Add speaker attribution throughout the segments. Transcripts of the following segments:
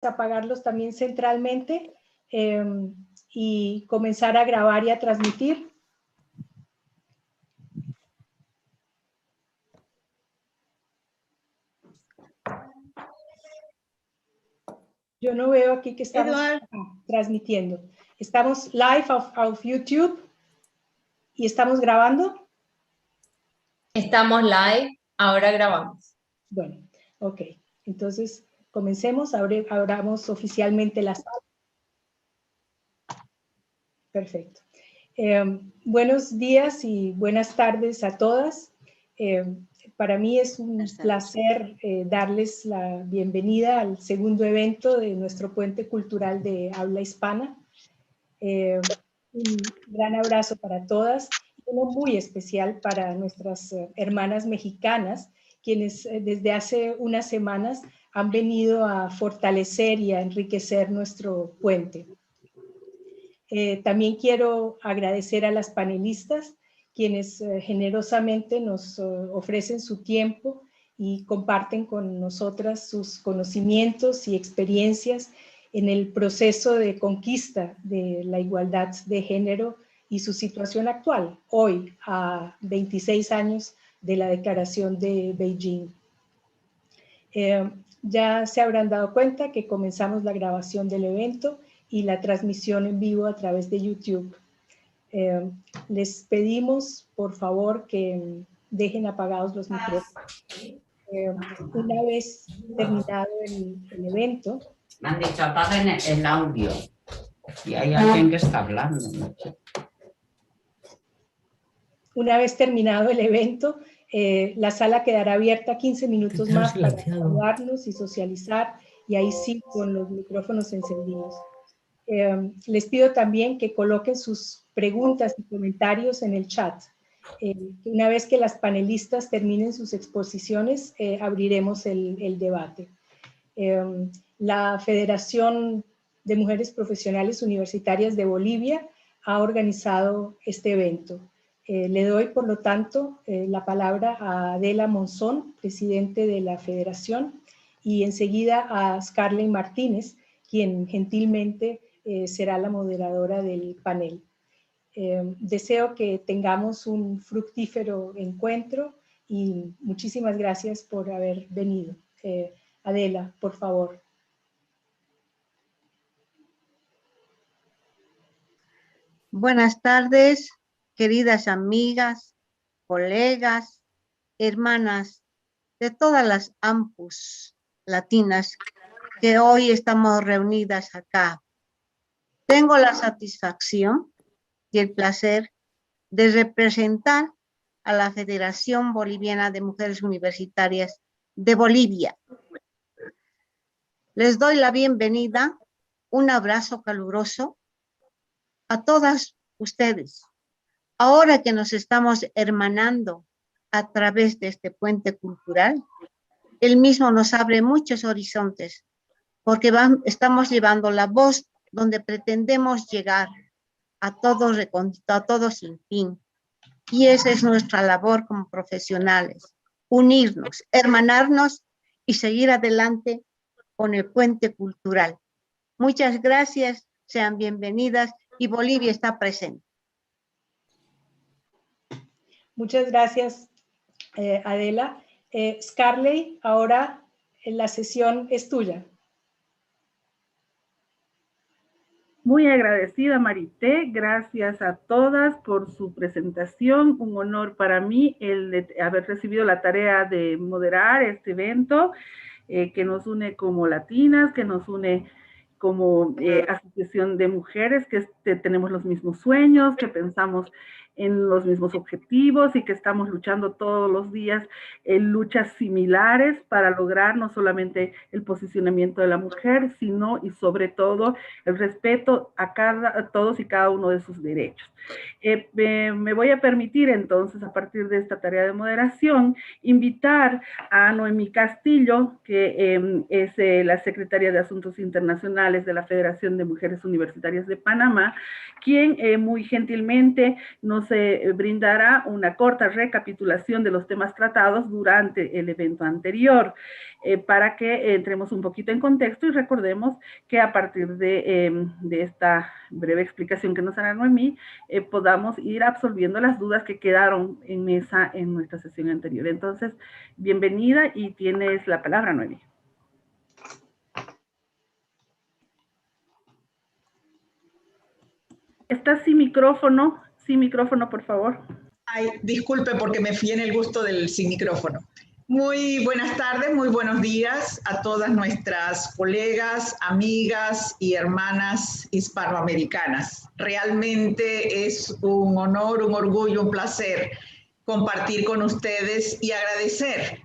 Speaker 1: apagarlos también centralmente y comenzar a grabar y a transmitir. Yo no veo aquí que estamos transmitiendo. Estamos live of YouTube y estamos grabando.
Speaker 2: Estamos live, ahora grabamos.
Speaker 1: Bueno, ok. Entonces, comencemos. Abramos oficialmente la sala. Perfecto. Buenos días y buenas tardes a todas. Para mí es un placer darles la bienvenida al segundo evento de nuestro Puente Cultural de Habla Hispana. Un gran abrazo para todas y uno muy especial para nuestras hermanas mexicanas, quienes desde hace unas semanas han venido a fortalecer y a enriquecer nuestro puente. También quiero agradecer a las panelistas, quienes generosamente nos ofrecen su tiempo y comparten con nosotras sus conocimientos y experiencias en el proceso de conquista de la igualdad de género y su situación actual, hoy, a 26 años de la Declaración de Beijing. Ya se habrán dado cuenta que comenzamos la grabación del evento y la transmisión en vivo a través de YouTube. Les pedimos, por favor, que dejen apagados los micrófonos. Una vez terminado el evento...
Speaker 3: Me han dicho, apaguen el audio. Y hay alguien que está hablando, ¿no?
Speaker 1: Una vez terminado el evento, la sala quedará abierta 15 minutos más para saludarnos y socializar, y ahí sí con los micrófonos encendidos. Les pido también que coloquen sus preguntas y comentarios en el chat. Una vez que las panelistas terminen sus exposiciones, abriremos el debate. La Federación de Mujeres Profesionales Universitarias de Bolivia ha organizado este evento. Le doy, por lo tanto, la palabra a Adela Monzón, presidente de la Federación, y enseguida a Scarlett Martínez, quien gentilmente será la moderadora del panel. Deseo que tengamos un fructífero encuentro y muchísimas gracias por haber venido. Adela, por favor.
Speaker 4: Buenas tardes, queridas amigas, colegas, hermanas de todas las AMPUs latinas que hoy estamos reunidas acá. Tengo la satisfacción y el placer de representar a la Federación Boliviana de Mujeres Universitarias de Bolivia. Les doy la bienvenida, un abrazo caluroso a todas ustedes. Ahora que nos estamos hermanando a través de este puente cultural, el mismo nos abre muchos horizontes, porque estamos llevando la voz donde pretendemos llegar a todo recóndito, a todo sin fin. Y esa es nuestra labor como profesionales, unirnos, hermanarnos y seguir adelante con el puente cultural. Muchas gracias, sean bienvenidas y Bolivia está presente.
Speaker 1: Muchas gracias, Adela. Scarlett, ahora la sesión es tuya.
Speaker 5: Muy agradecida, Marité. Gracias a todas por su presentación. Un honor para mí el de haber recibido la tarea de moderar este evento que nos une como latinas, que nos une como asociación de mujeres, que tenemos los mismos sueños, que pensamos en los mismos objetivos y que estamos luchando todos los días en luchas similares para lograr no solamente el posicionamiento de la mujer, sino y sobre todo el respeto a todos y cada uno de sus derechos. Me voy a permitir entonces, a partir de esta tarea de moderación, invitar a Noemí Castillo, que es la secretaria de Asuntos Internacionales de la Federación de Mujeres Universitarias de Panamá, quien muy gentilmente nos brindará una corta recapitulación de los temas tratados durante el evento anterior, para que entremos un poquito en contexto y recordemos que a partir de esta breve explicación que nos hará Noemí, podamos ir absolviendo las dudas que quedaron en mesa en nuestra sesión anterior. Entonces, bienvenida y tienes la palabra, Noemí. ¿Estás sin micrófono? Sin micrófono, por favor.
Speaker 6: Ay, disculpe porque me fui en el gusto del sin micrófono. Muy buenas tardes, muy buenos días a todas nuestras colegas, amigas y hermanas hispanoamericanas. Realmente es un honor, un orgullo, un placer compartir con ustedes y agradecer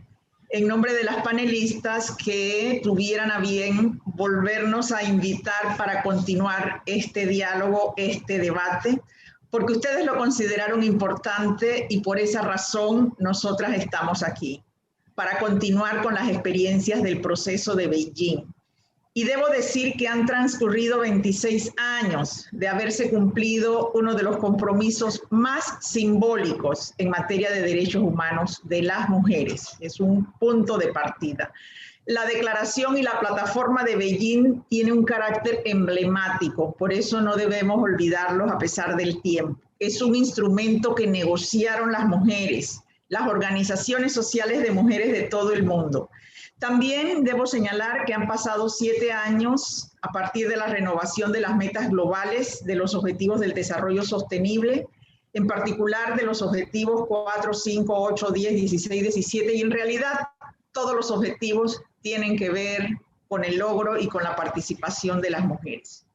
Speaker 6: en nombre de las panelistas que tuvieran a bien volvernos a invitar para continuar este diálogo, este debate, porque ustedes lo consideraron importante y por esa razón nosotras estamos aquí, para continuar con las experiencias del proceso de Beijing. Y debo decir que han transcurrido 26 años de haberse cumplido uno de los compromisos más simbólicos en materia de derechos humanos de las mujeres. Es un punto de partida. La declaración y la plataforma de Beijing tiene un carácter emblemático, por eso no debemos olvidarlos a pesar del tiempo. Es un instrumento que negociaron las mujeres, las organizaciones sociales de mujeres de todo el mundo. También debo señalar que han pasado 7 años a partir de la renovación de las metas globales de los Objetivos del Desarrollo Sostenible, en particular de los objetivos 4, 5, 8, 10, 16, 17, y en realidad todos los objetivos tienen que ver con el logro y con la participación de las mujeres.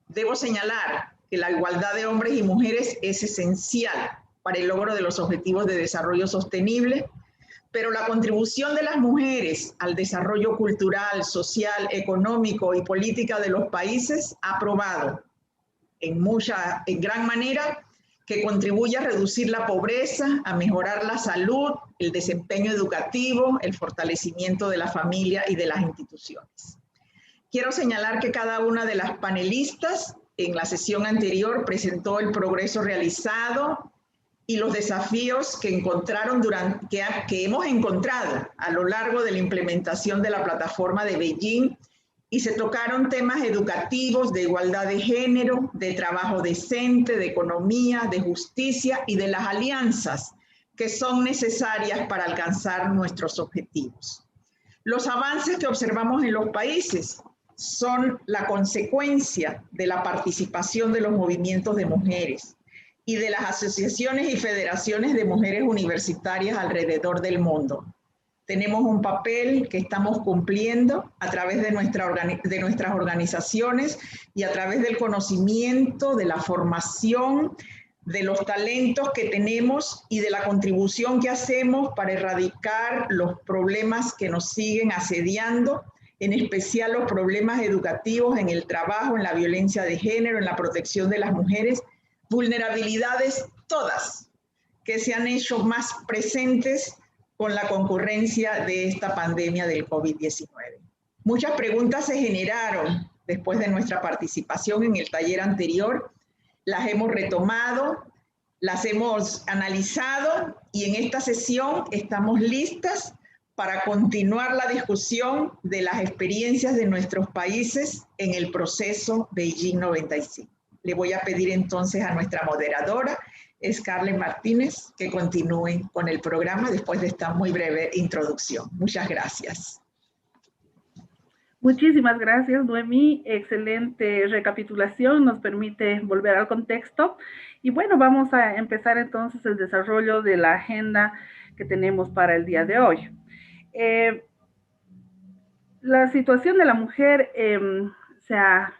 Speaker 6: Debo señalar que la igualdad de hombres y mujeres es esencial para el logro de los Objetivos de Desarrollo Sostenible, pero la contribución de las mujeres al desarrollo cultural, social, económico y política de los países ha probado en gran manera que contribuye a reducir la pobreza, a mejorar la salud, el desempeño educativo, el fortalecimiento de la familia y de las instituciones. Quiero señalar que cada una de las panelistas en la sesión anterior presentó el progreso realizado y los desafíos que hemos encontrado a lo largo de la implementación de la plataforma de Beijing, y se tocaron temas educativos, de igualdad de género, de trabajo decente, de economía, de justicia y de las alianzas que son necesarias para alcanzar nuestros objetivos. Los avances que observamos en los países son la consecuencia de la participación de los movimientos de mujeres y de las asociaciones y federaciones de mujeres universitarias alrededor del mundo. Tenemos un papel que estamos cumpliendo a través de nuestras organizaciones y a través del conocimiento, de la formación, de los talentos que tenemos y de la contribución que hacemos para erradicar los problemas que nos siguen asediando, en especial los problemas educativos, en el trabajo, en la violencia de género, en la protección de las mujeres, vulnerabilidades todas que se han hecho más presentes con la concurrencia de esta pandemia del COVID-19. Muchas preguntas se generaron después de nuestra participación en el taller anterior, las hemos retomado, las hemos analizado y en esta sesión estamos listas para continuar la discusión de las experiencias de nuestros países en el proceso Beijing 95. Le voy a pedir entonces a nuestra moderadora, Scarlett Martínez, que continúe con el programa después de esta muy breve introducción. Muchas gracias.
Speaker 5: Muchísimas gracias, Noemí. Excelente recapitulación, nos permite volver al contexto. Y bueno, vamos a empezar entonces el desarrollo de la agenda que tenemos para el día de hoy. La situación de la mujer se ha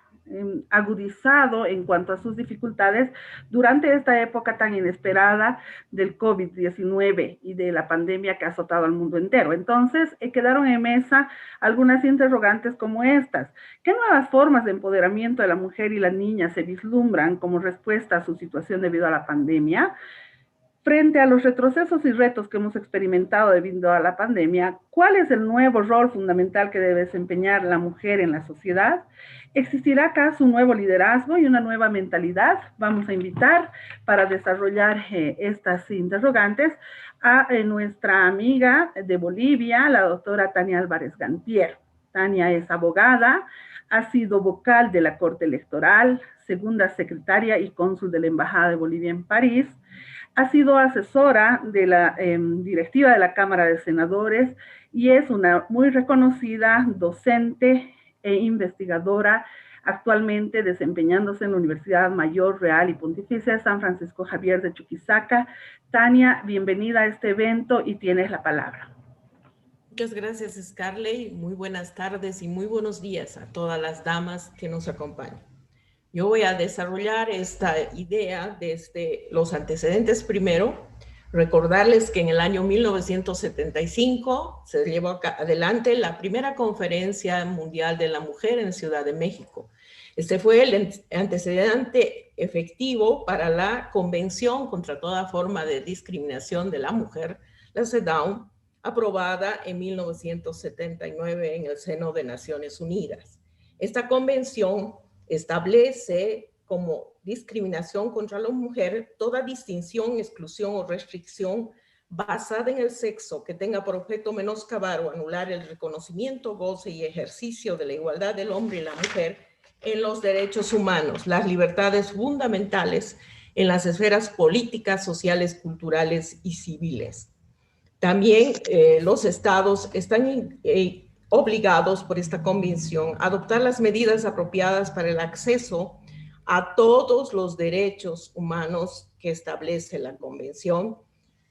Speaker 5: agudizado en cuanto a sus dificultades durante esta época tan inesperada del COVID-19 y de la pandemia que ha azotado al mundo entero. Entonces, quedaron en mesa algunas interrogantes como estas. ¿Qué nuevas formas de empoderamiento de la mujer y la niña se vislumbran como respuesta a su situación debido a la pandemia? Frente a los retrocesos y retos que hemos experimentado debido a la pandemia, ¿cuál es el nuevo rol fundamental que debe desempeñar la mujer en la sociedad? ¿Existirá acaso un nuevo liderazgo y una nueva mentalidad? Vamos a invitar para desarrollar estas interrogantes a nuestra amiga de Bolivia, la doctora Tania Álvarez Gantier. Tania es abogada, ha sido vocal de la Corte Electoral, segunda secretaria y cónsul de la Embajada de Bolivia en París. Ha sido asesora de la directiva de la Cámara de Senadores y es una muy reconocida docente e investigadora, actualmente desempeñándose en la Universidad Mayor, Real y Pontificia de San Francisco Javier de Chuquisaca. Tania, bienvenida a este evento y tienes la palabra.
Speaker 7: Muchas gracias, Scarlett. Muy buenas tardes y muy buenos días a todas las damas que nos acompañan. Yo voy a desarrollar esta idea desde los antecedentes primero, recordarles que en el año 1975 se llevó adelante la primera conferencia mundial de la mujer en Ciudad de México. Este fue el antecedente efectivo para la Convención contra toda forma de discriminación de la mujer, la CEDAW, aprobada en 1979 en el seno de Naciones Unidas. Esta convención establece como discriminación contra la mujer toda distinción, exclusión o restricción basada en el sexo que tenga por objeto menoscabar o anular el reconocimiento, goce y ejercicio de la igualdad del hombre y la mujer en los derechos humanos, las libertades fundamentales en las esferas políticas, sociales, culturales y civiles. También los estados están obligados por esta convención a adoptar las medidas apropiadas para el acceso a todos los derechos humanos que establece la convención,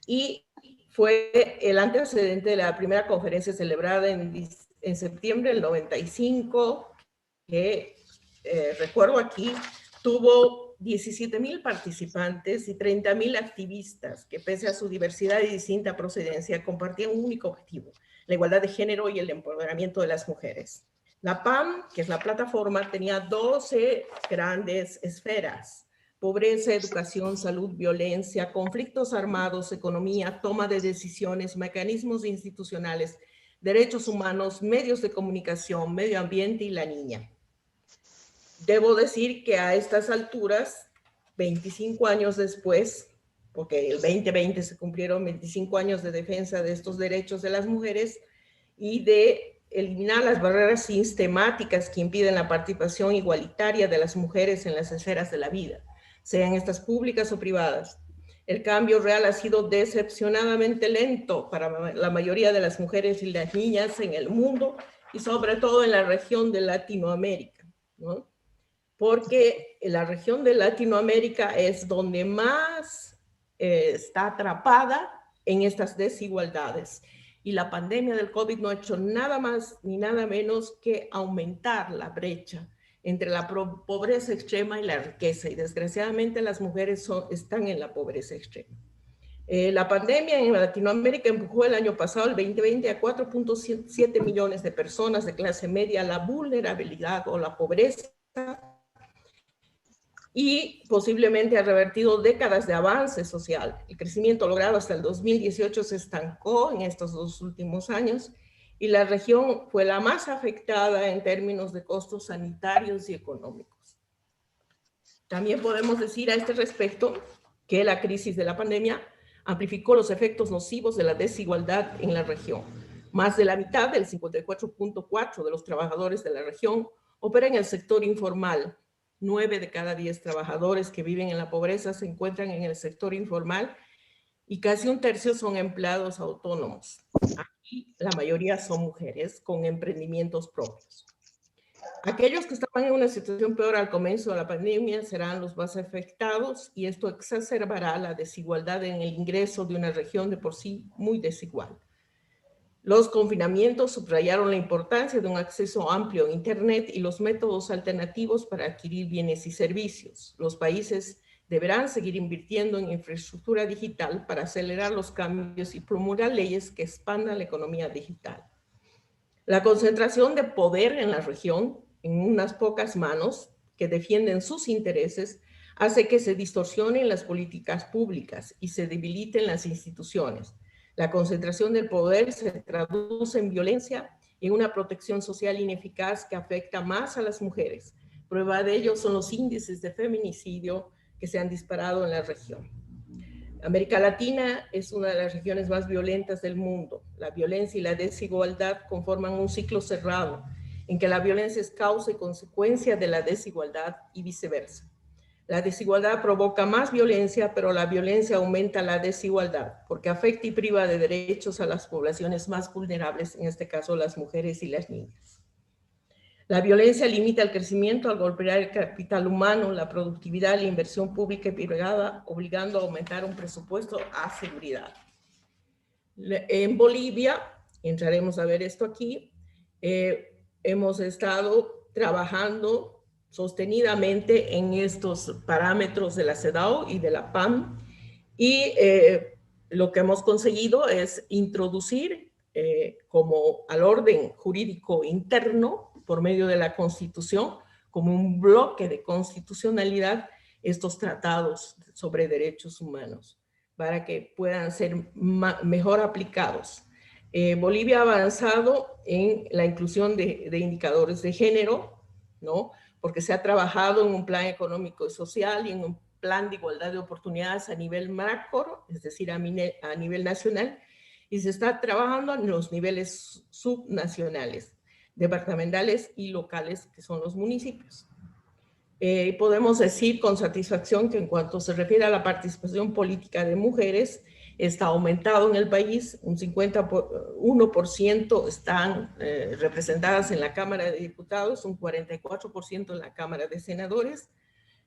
Speaker 7: y fue el antecedente de la primera conferencia celebrada en septiembre del 95, que recuerdo aquí, tuvo 17,000 participantes y 30,000 activistas que, pese a su diversidad y distinta procedencia, compartían un único objetivo: la igualdad de género y el empoderamiento de las mujeres. La PAM, que es la plataforma, tenía 12 grandes esferas: pobreza, educación, salud, violencia, conflictos armados, economía, toma de decisiones, mecanismos institucionales, derechos humanos, medios de comunicación, medio ambiente y la niña. Debo decir que a estas alturas, 25 años después, porque el 2020 se cumplieron 25 años de defensa de estos derechos de las mujeres y de eliminar las barreras sistemáticas que impiden la participación igualitaria de las mujeres en las esferas de la vida, sean estas públicas o privadas. El cambio real ha sido decepcionadamente lento para la mayoría de las mujeres y las niñas en el mundo y sobre todo en la región de Latinoamérica, ¿no? Porque la región de Latinoamérica es donde más está atrapada en estas desigualdades. Y la pandemia del COVID no ha hecho nada más ni nada menos que aumentar la brecha entre la pobreza extrema y la riqueza. Y desgraciadamente las mujeres están en la pobreza extrema. La pandemia en Latinoamérica empujó el año pasado, el 2020, a 4.7 millones de personas de clase media a la vulnerabilidad o la pobreza, y posiblemente ha revertido décadas de avance social. El crecimiento logrado hasta el 2018 se estancó en estos 2 últimos años y la región fue la más afectada en términos de costos sanitarios y económicos. También podemos decir a este respecto que la crisis de la pandemia amplificó los efectos nocivos de la desigualdad en la región. Más de la mitad, del 54.4% de los trabajadores de la región, opera en el sector informal. 9 de cada 10 trabajadores que viven en la pobreza se encuentran en el sector informal y casi 1/3 son empleados autónomos. Aquí la mayoría son mujeres con emprendimientos propios. Aquellos que estaban en una situación peor al comienzo de la pandemia serán los más afectados y esto exacerbará la desigualdad en el ingreso de una región de por sí muy desigual. Los confinamientos subrayaron la importancia de un acceso amplio a Internet y los métodos alternativos para adquirir bienes y servicios. Los países deberán seguir invirtiendo en infraestructura digital para acelerar los cambios y promulgar leyes que expandan la economía digital. La concentración de poder en la región, en unas pocas manos que defienden sus intereses, hace que se distorsionen las políticas públicas y se debiliten las instituciones. La concentración del poder se traduce en violencia y en una protección social ineficaz que afecta más a las mujeres. Prueba de ello son los índices de feminicidio que se han disparado en la región. América Latina es una de las regiones más violentas del mundo. La violencia y la desigualdad conforman un ciclo cerrado en que la violencia es causa y consecuencia de la desigualdad y viceversa. La desigualdad provoca más violencia, pero la violencia aumenta la desigualdad porque afecta y priva de derechos a las poblaciones más vulnerables, en este caso las mujeres y las niñas. La violencia limita el crecimiento al golpear el capital humano, la productividad, la inversión pública y privada, obligando a aumentar un presupuesto a seguridad. En Bolivia, entraremos a ver esto aquí, hemos estado trabajando sostenidamente en estos parámetros de la CEDAW y de la PAM, y lo que hemos conseguido es introducir como al orden jurídico interno, por medio de la Constitución, como un bloque de constitucionalidad, estos tratados sobre derechos humanos, para que puedan ser mejor aplicados. Bolivia ha avanzado en la inclusión de indicadores de género, ¿no? Porque se ha trabajado en un plan económico y social y en un plan de igualdad de oportunidades a nivel macro, es decir, a nivel nacional, y se está trabajando en los niveles subnacionales, departamentales y locales, que son los municipios. Podemos decir con satisfacción que en cuanto se refiere a la participación política de mujeres, está aumentado en el país, un 51% están representadas en la Cámara de Diputados, un 44% en la Cámara de Senadores.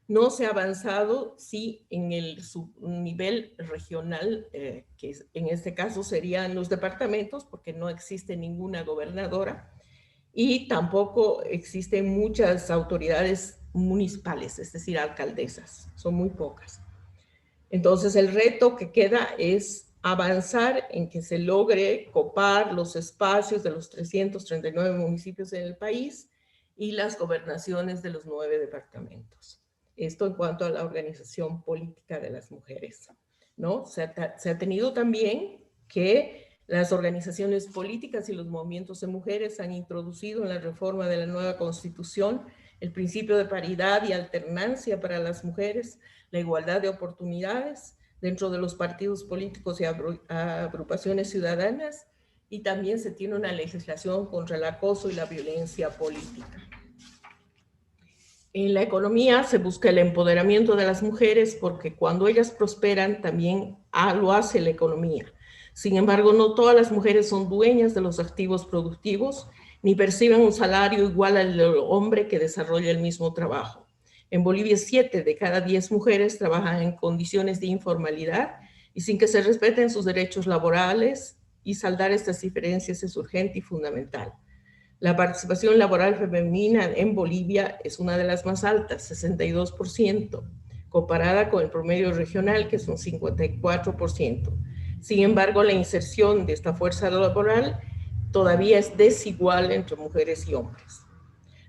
Speaker 7: No se ha avanzado, sí, en el subnivel regional, que en este caso serían los departamentos, porque no existe ninguna gobernadora, y tampoco existen muchas autoridades municipales, es decir, alcaldesas, son muy pocas. Entonces el reto que queda es avanzar en que se logre copar los espacios de los 339 municipios en el país y las gobernaciones de los 9 departamentos. Esto en cuanto a la organización política de las mujeres, ¿no? Se ha tenido también que las organizaciones políticas y los movimientos de mujeres han introducido en la reforma de la nueva Constitución el principio de paridad y alternancia para las mujeres, la igualdad de oportunidades dentro de los partidos políticos y agrupaciones ciudadanas, y también se tiene una legislación contra el acoso y la violencia política. En la economía se busca el empoderamiento de las mujeres porque cuando ellas prosperan también lo hace la economía. Sin embargo, no todas las mujeres son dueñas de los activos productivos ni perciben un salario igual al del hombre que desarrolla el mismo trabajo. En Bolivia, 7 de cada 10 mujeres trabajan en condiciones de informalidad y sin que se respeten sus derechos laborales, y saldar estas diferencias es urgente y fundamental. La participación laboral femenina en Bolivia es una de las más altas, 62%, comparada con el promedio regional, que es un 54%. Sin embargo, la inserción de esta fuerza laboral todavía es desigual entre mujeres y hombres.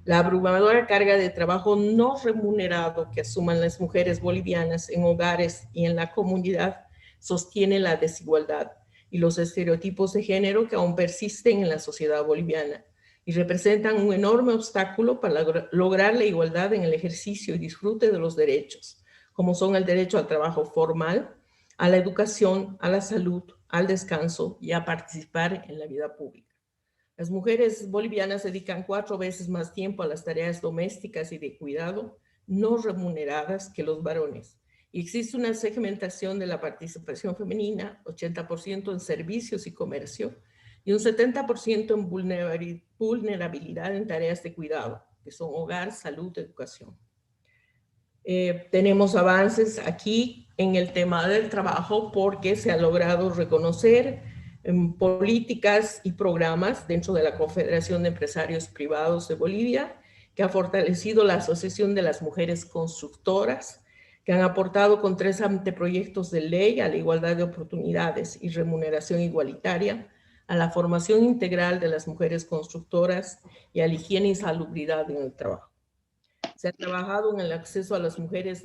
Speaker 7: La abrumadora carga de trabajo no remunerado que asuman las mujeres bolivianas en hogares y en la comunidad sostiene la desigualdad y los estereotipos de género que aún persisten en la sociedad boliviana y representan un enorme obstáculo para lograr la igualdad en el ejercicio y disfrute de los derechos, como son el derecho al trabajo formal, a la educación, a la salud, al descanso y a participar en la vida pública. Las mujeres bolivianas dedican 4 veces más tiempo a las tareas domésticas y de cuidado no remuneradas que los varones. Y existe una segmentación de la participación femenina, 80% en servicios y comercio, y un 70% en vulnerabilidad en tareas de cuidado, que son hogar, salud, educación. Tenemos avances aquí en el tema del trabajo porque se ha logrado reconocer políticas y programas dentro de la Confederación de Empresarios Privados de Bolivia, que ha fortalecido la Asociación de las Mujeres Constructoras, que han aportado con 3 anteproyectos de ley a la igualdad de oportunidades y remuneración igualitaria, a la formación integral de las mujeres constructoras y a la higiene y salubridad en el trabajo. Se ha trabajado en el acceso a las mujeres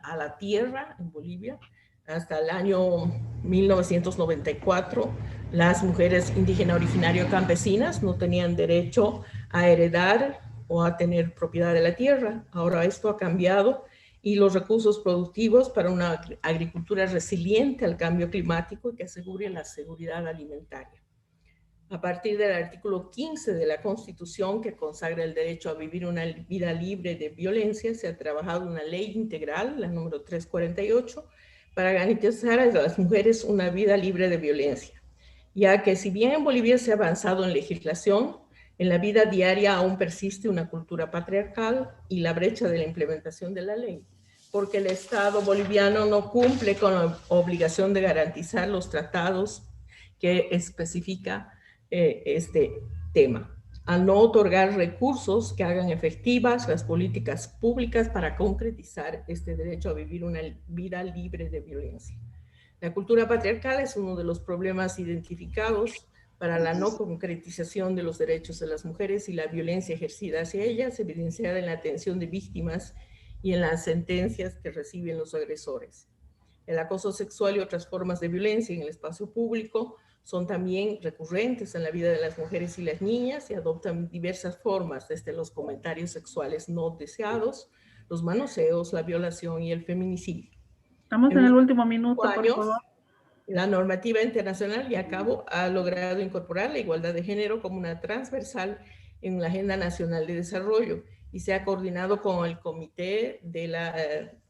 Speaker 7: a la tierra en Bolivia. Hasta el año 1994, las mujeres indígenas originarias campesinas no tenían derecho a heredar o a tener propiedad de la tierra. Ahora esto ha cambiado y los recursos productivos para una agricultura resiliente al cambio climático y que asegure la seguridad alimentaria. A partir del artículo 15 de la Constitución, que consagra el derecho a vivir una vida libre de violencia, se ha trabajado una ley integral, la número 348, para garantizar a las mujeres una vida libre de violencia, ya que si bien en Bolivia se ha avanzado en legislación, en la vida diaria aún persiste una cultura patriarcal y la brecha de la implementación de la ley, porque el Estado boliviano no cumple con la obligación de garantizar los tratados que especifica este tema, al no otorgar recursos que hagan efectivas las políticas públicas para concretizar este derecho a vivir una vida libre de violencia. La cultura patriarcal es uno de los problemas identificados para la no concretización de los derechos de las mujeres y la violencia ejercida hacia ellas, evidenciada en la atención de víctimas y en las sentencias que reciben los agresores. El acoso sexual y otras formas de violencia en el espacio público son también recurrentes en la vida de las mujeres y las niñas y adoptan diversas formas, desde los comentarios sexuales no deseados, los manoseos, la violación y el feminicidio.
Speaker 5: Estamos en el último minuto, por favor.
Speaker 7: La normativa internacional, y a cabo, ha logrado incorporar la igualdad de género como una transversal en la Agenda Nacional de Desarrollo y se ha coordinado con el Comité de la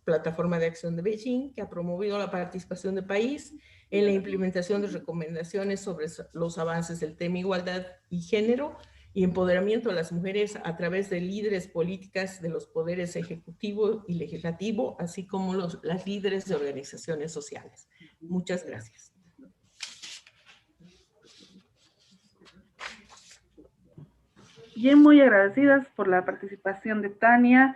Speaker 7: Plataforma de Acción de Beijing, que ha promovido la participación del país en la implementación de recomendaciones sobre los avances del tema igualdad y género y empoderamiento de las mujeres a través de líderes políticas de los poderes ejecutivo y legislativo, así como las líderes de organizaciones sociales. Muchas gracias.
Speaker 5: Bien, muy agradecidas por la participación de Tania.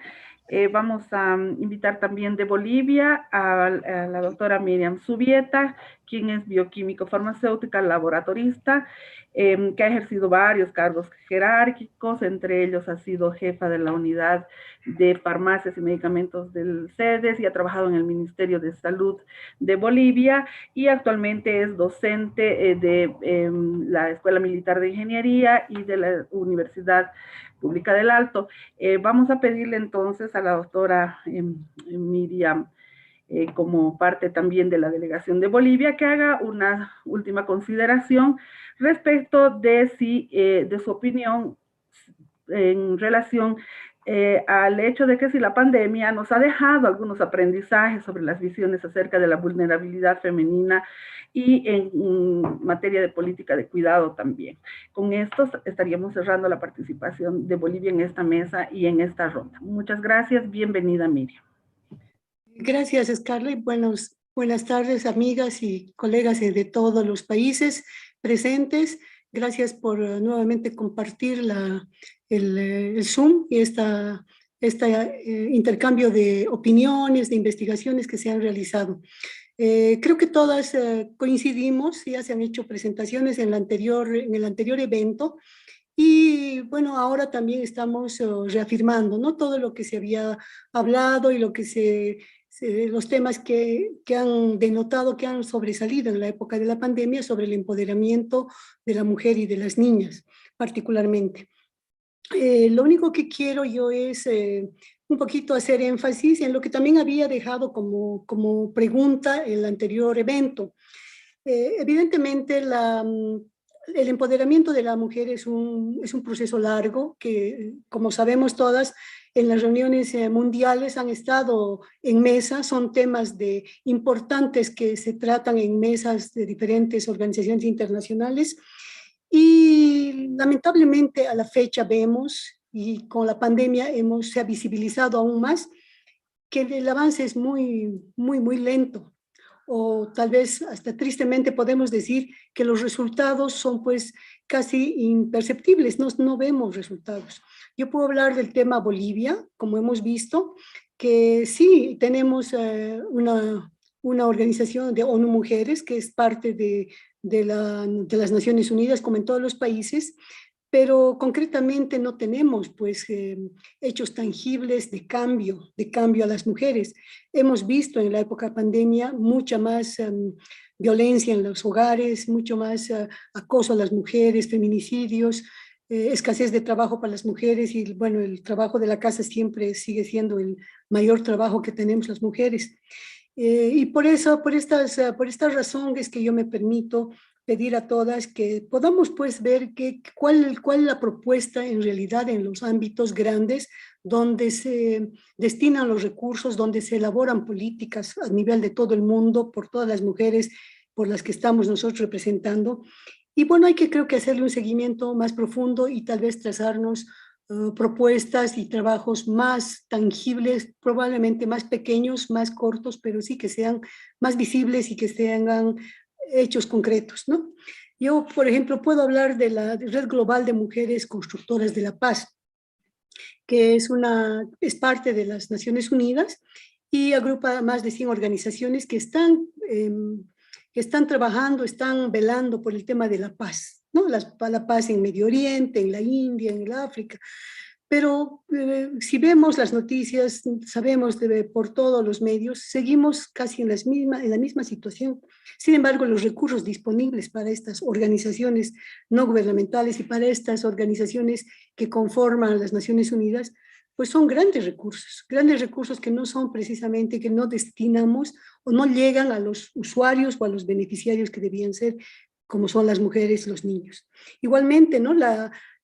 Speaker 5: Vamos a invitar también de Bolivia a la doctora Miriam Zubieta, quien es bioquímico farmacéutica, laboratorista, que ha ejercido varios cargos jerárquicos, entre ellos ha sido jefa de la unidad de farmacias y medicamentos del CEDES y ha trabajado en el Ministerio de Salud de Bolivia y actualmente es docente de la Escuela Militar de Ingeniería y de la Universidad Pública del Alto. Vamos a pedirle entonces a la doctora Miriam, como parte también de la delegación de Bolivia, que haga una última consideración respecto de, de su opinión en relación al hecho de que si la pandemia nos ha dejado algunos aprendizajes sobre las visiones acerca de la vulnerabilidad femenina y en materia de política de cuidado también. Con esto estaríamos cerrando la participación de Bolivia en esta mesa y en esta ronda. Muchas gracias. Bienvenida, Miriam.
Speaker 8: Gracias, Scarlett. Buenas tardes, amigas y colegas de todos los países presentes. Gracias por nuevamente compartir el Zoom y este intercambio de opiniones, de investigaciones que se han realizado. Creo que todas coincidimos, ya se han hecho presentaciones en el anterior evento y bueno, ahora también estamos reafirmando, ¿no?, todo lo que se había hablado y lo que los temas que han denotado, que han sobresalido en la época de la pandemia sobre el empoderamiento de la mujer y de las niñas particularmente. Lo único que quiero yo es un poquito hacer énfasis en lo que también había dejado como pregunta el anterior evento. Evidentemente el empoderamiento de la mujer es un proceso largo que, como sabemos todas, en las reuniones mundiales han estado en mesa, son temas importantes que se tratan en mesas de diferentes organizaciones internacionales y lamentablemente a la fecha vemos, y con la pandemia se ha visibilizado aún más, que el avance es muy lento, o tal vez hasta tristemente podemos decir que los resultados son pues casi imperceptibles, no vemos resultados. Yo puedo hablar del tema Bolivia, como hemos visto, que sí tenemos una organización de ONU Mujeres que es parte de las Naciones Unidas, como en todos los países, pero concretamente no tenemos pues hechos tangibles de cambio a las mujeres. Hemos visto en la época de pandemia mucha más violencia en los hogares, mucho más acoso a las mujeres, feminicidios, escasez de trabajo para las mujeres y bueno, el trabajo de la casa siempre sigue siendo el mayor trabajo que tenemos las mujeres. Y por esta razón es que yo me permito pedir a todas que podamos pues ver cuál es la propuesta en realidad en los ámbitos grandes donde se destinan los recursos, donde se elaboran políticas a nivel de todo el mundo por todas las mujeres por las que estamos nosotros representando. Y bueno, hay que creo que hacerle un seguimiento más profundo y tal vez trazarnos propuestas y trabajos más tangibles, probablemente más pequeños, más cortos, pero sí que sean más visibles y que tengan hechos concretos, ¿no? Yo, por ejemplo, puedo hablar de la Red Global de Mujeres Constructoras de la Paz, que es parte de las Naciones Unidas y agrupa más de 100 organizaciones que están trabajando, están velando por el tema de la paz, ¿no? La paz en Medio Oriente, en la India, en el África. Pero si vemos las noticias, sabemos por todos los medios, seguimos casi en la misma situación. Sin embargo, los recursos disponibles para estas organizaciones no gubernamentales y para estas organizaciones que conforman las Naciones Unidas, pues son grandes recursos que no son precisamente, que no destinamos o no llegan a los usuarios o a los beneficiarios que debían ser, como son las mujeres y los niños. Igualmente, ¿no?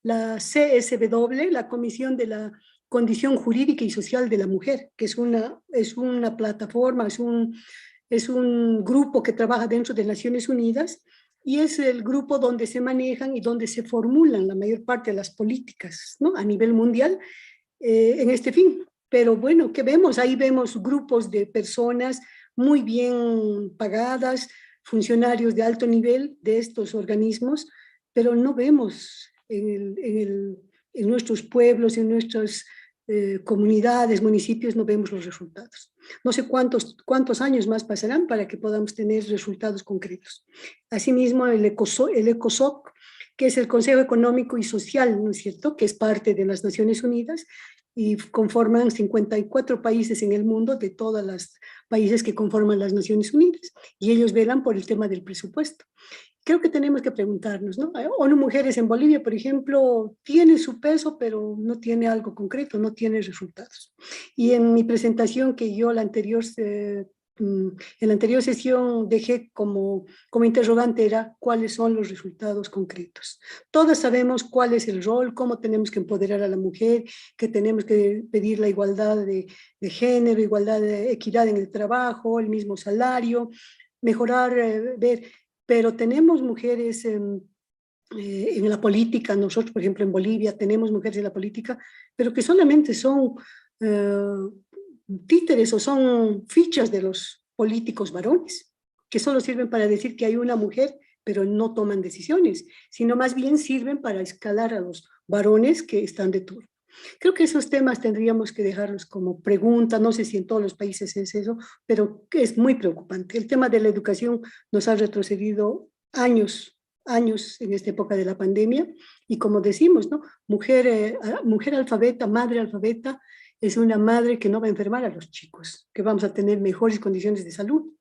Speaker 8: La CSW, la Comisión de la Condición Jurídica y Social de la Mujer, que es una plataforma, es un grupo que trabaja dentro de Naciones Unidas y es el grupo donde se manejan y donde se formulan la mayor parte de las políticas, ¿no? A nivel mundial en este fin. Pero bueno, ¿qué vemos? Ahí vemos grupos de personas muy bien pagadas, funcionarios de alto nivel de estos organismos, pero no vemos en nuestros pueblos, en nuestras comunidades, municipios, no vemos los resultados. No sé cuántos años más pasarán para que podamos tener resultados concretos. Asimismo, el ECOSOC, que es el Consejo Económico y Social, ¿no es cierto?, que es parte de las Naciones Unidas y conforman 54 países en el mundo, de todos los países que conforman las Naciones Unidas, y ellos velan por el tema del presupuesto. Creo que tenemos que preguntarnos, ¿no? ONU Mujeres en Bolivia, por ejemplo, tiene su peso, pero no tiene algo concreto, no tiene resultados. Y en mi presentación que yo en la anterior sesión dejé como interrogante era cuáles son los resultados concretos. Todas sabemos cuál es el rol, cómo tenemos que empoderar a la mujer, que tenemos que pedir la igualdad de género, igualdad de equidad en el trabajo, el mismo salario, mejorar, pero tenemos mujeres en la política, nosotros por ejemplo en Bolivia tenemos mujeres en la política, pero que solamente son títeres o son fichas de los políticos varones, que solo sirven para decir que hay una mujer, pero no toman decisiones, sino más bien sirven para escalar a los varones que están de turno. Creo que esos temas tendríamos que dejarlos como pregunta, no sé si en todos los países es eso, pero que es muy preocupante. El tema de la educación nos ha retrocedido años en esta época de la pandemia y como decimos, ¿no? Mujer alfabeta, madre alfabeta, es una madre que no va a enfermar a los chicos, que vamos a tener mejores condiciones de salud,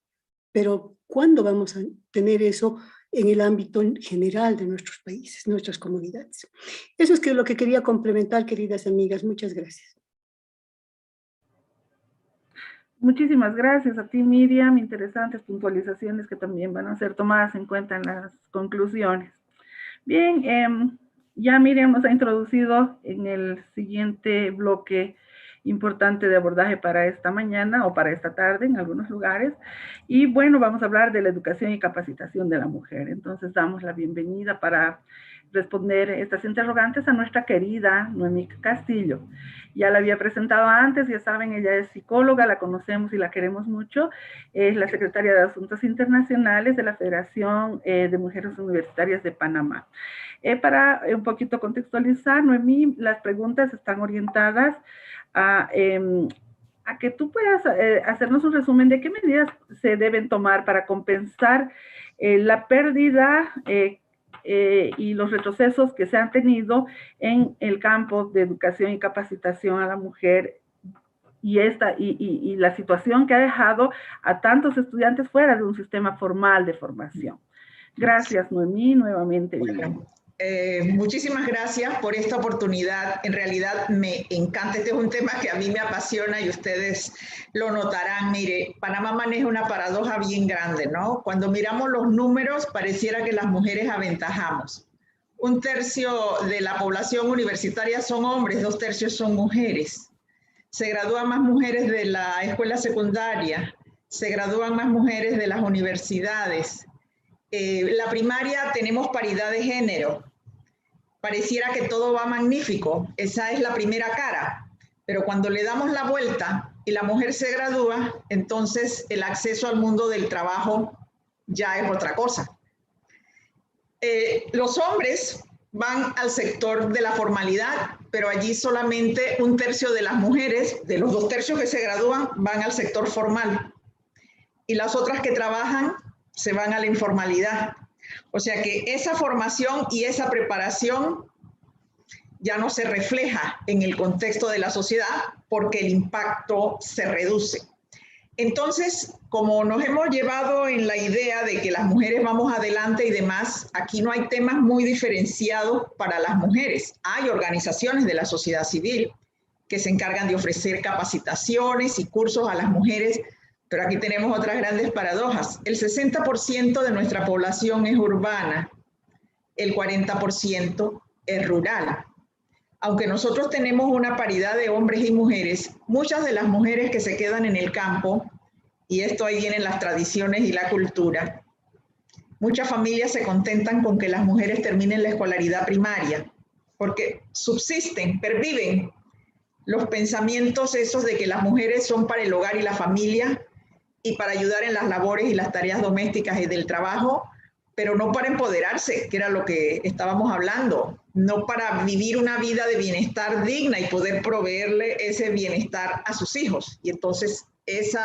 Speaker 8: pero ¿cuándo vamos a tener eso en el ámbito general de nuestros países, nuestras comunidades? Eso es lo que quería complementar, queridas amigas. Muchas gracias.
Speaker 5: Muchísimas gracias a ti, Miriam. Interesantes puntualizaciones que también van a ser tomadas en cuenta en las conclusiones. Bien, ya Miriam nos ha introducido en el siguiente bloque importante de abordaje para esta mañana o para esta tarde en algunos lugares. Y bueno, vamos a hablar de la educación y capacitación de la mujer. Entonces damos la bienvenida para responder estas interrogantes a nuestra querida Noemí Castillo. Ya la había presentado antes, ya saben, ella es psicóloga, la conocemos y la queremos mucho. Es la secretaria de Asuntos Internacionales de la Federación de Mujeres Universitarias de Panamá. Para un poquito contextualizar, Noemí, las preguntas están orientadas a que tú puedas hacernos un resumen de qué medidas se deben tomar para compensar la pérdida y los retrocesos que se han tenido en el campo de educación y capacitación a la mujer y la situación que ha dejado a tantos estudiantes fuera de un sistema formal de formación. Gracias, Noemí, nuevamente.
Speaker 6: Bueno, muchísimas gracias por esta oportunidad. En realidad me encanta, este es un tema que a mí me apasiona y ustedes lo notarán. Mire, Panamá maneja una paradoja bien grande, ¿no? Cuando miramos los números, pareciera que las mujeres aventajamos. 1/3 de la población universitaria son hombres, 2/3 son mujeres. Se gradúan más mujeres de la escuela secundaria, se gradúan más mujeres de las universidades. La primaria tenemos paridad de género. Pareciera que todo va magnífico, esa es la primera cara, pero cuando le damos la vuelta y la mujer se gradúa, entonces el acceso al mundo del trabajo ya es otra cosa. Los hombres van al sector de la formalidad, pero allí solamente 1/3 de las mujeres, de los 2/3 que se gradúan, van al sector formal. Y las otras que trabajan se van a la informalidad. O sea que esa formación y esa preparación ya no se refleja en el contexto de la sociedad porque el impacto se reduce. Entonces, como nos hemos llevado en la idea de que las mujeres vamos adelante y demás, aquí no hay temas muy diferenciados para las mujeres. Hay organizaciones de la sociedad civil que se encargan de ofrecer capacitaciones y cursos a las mujeres, pero aquí tenemos otras grandes paradojas. El 60% de nuestra población es urbana, el 40% es rural. Aunque nosotros tenemos una paridad de hombres y mujeres, muchas de las mujeres que se quedan en el campo, y esto ahí vienen las tradiciones y la cultura, muchas familias se contentan con que las mujeres terminen la escolaridad primaria, porque subsisten, perviven los pensamientos esos de que las mujeres son para el hogar y la familia y para ayudar en las labores y las tareas domésticas y del trabajo, pero no para empoderarse, que era lo que estábamos hablando, no para vivir una vida de bienestar digna y poder proveerle ese bienestar a sus hijos. Y entonces ese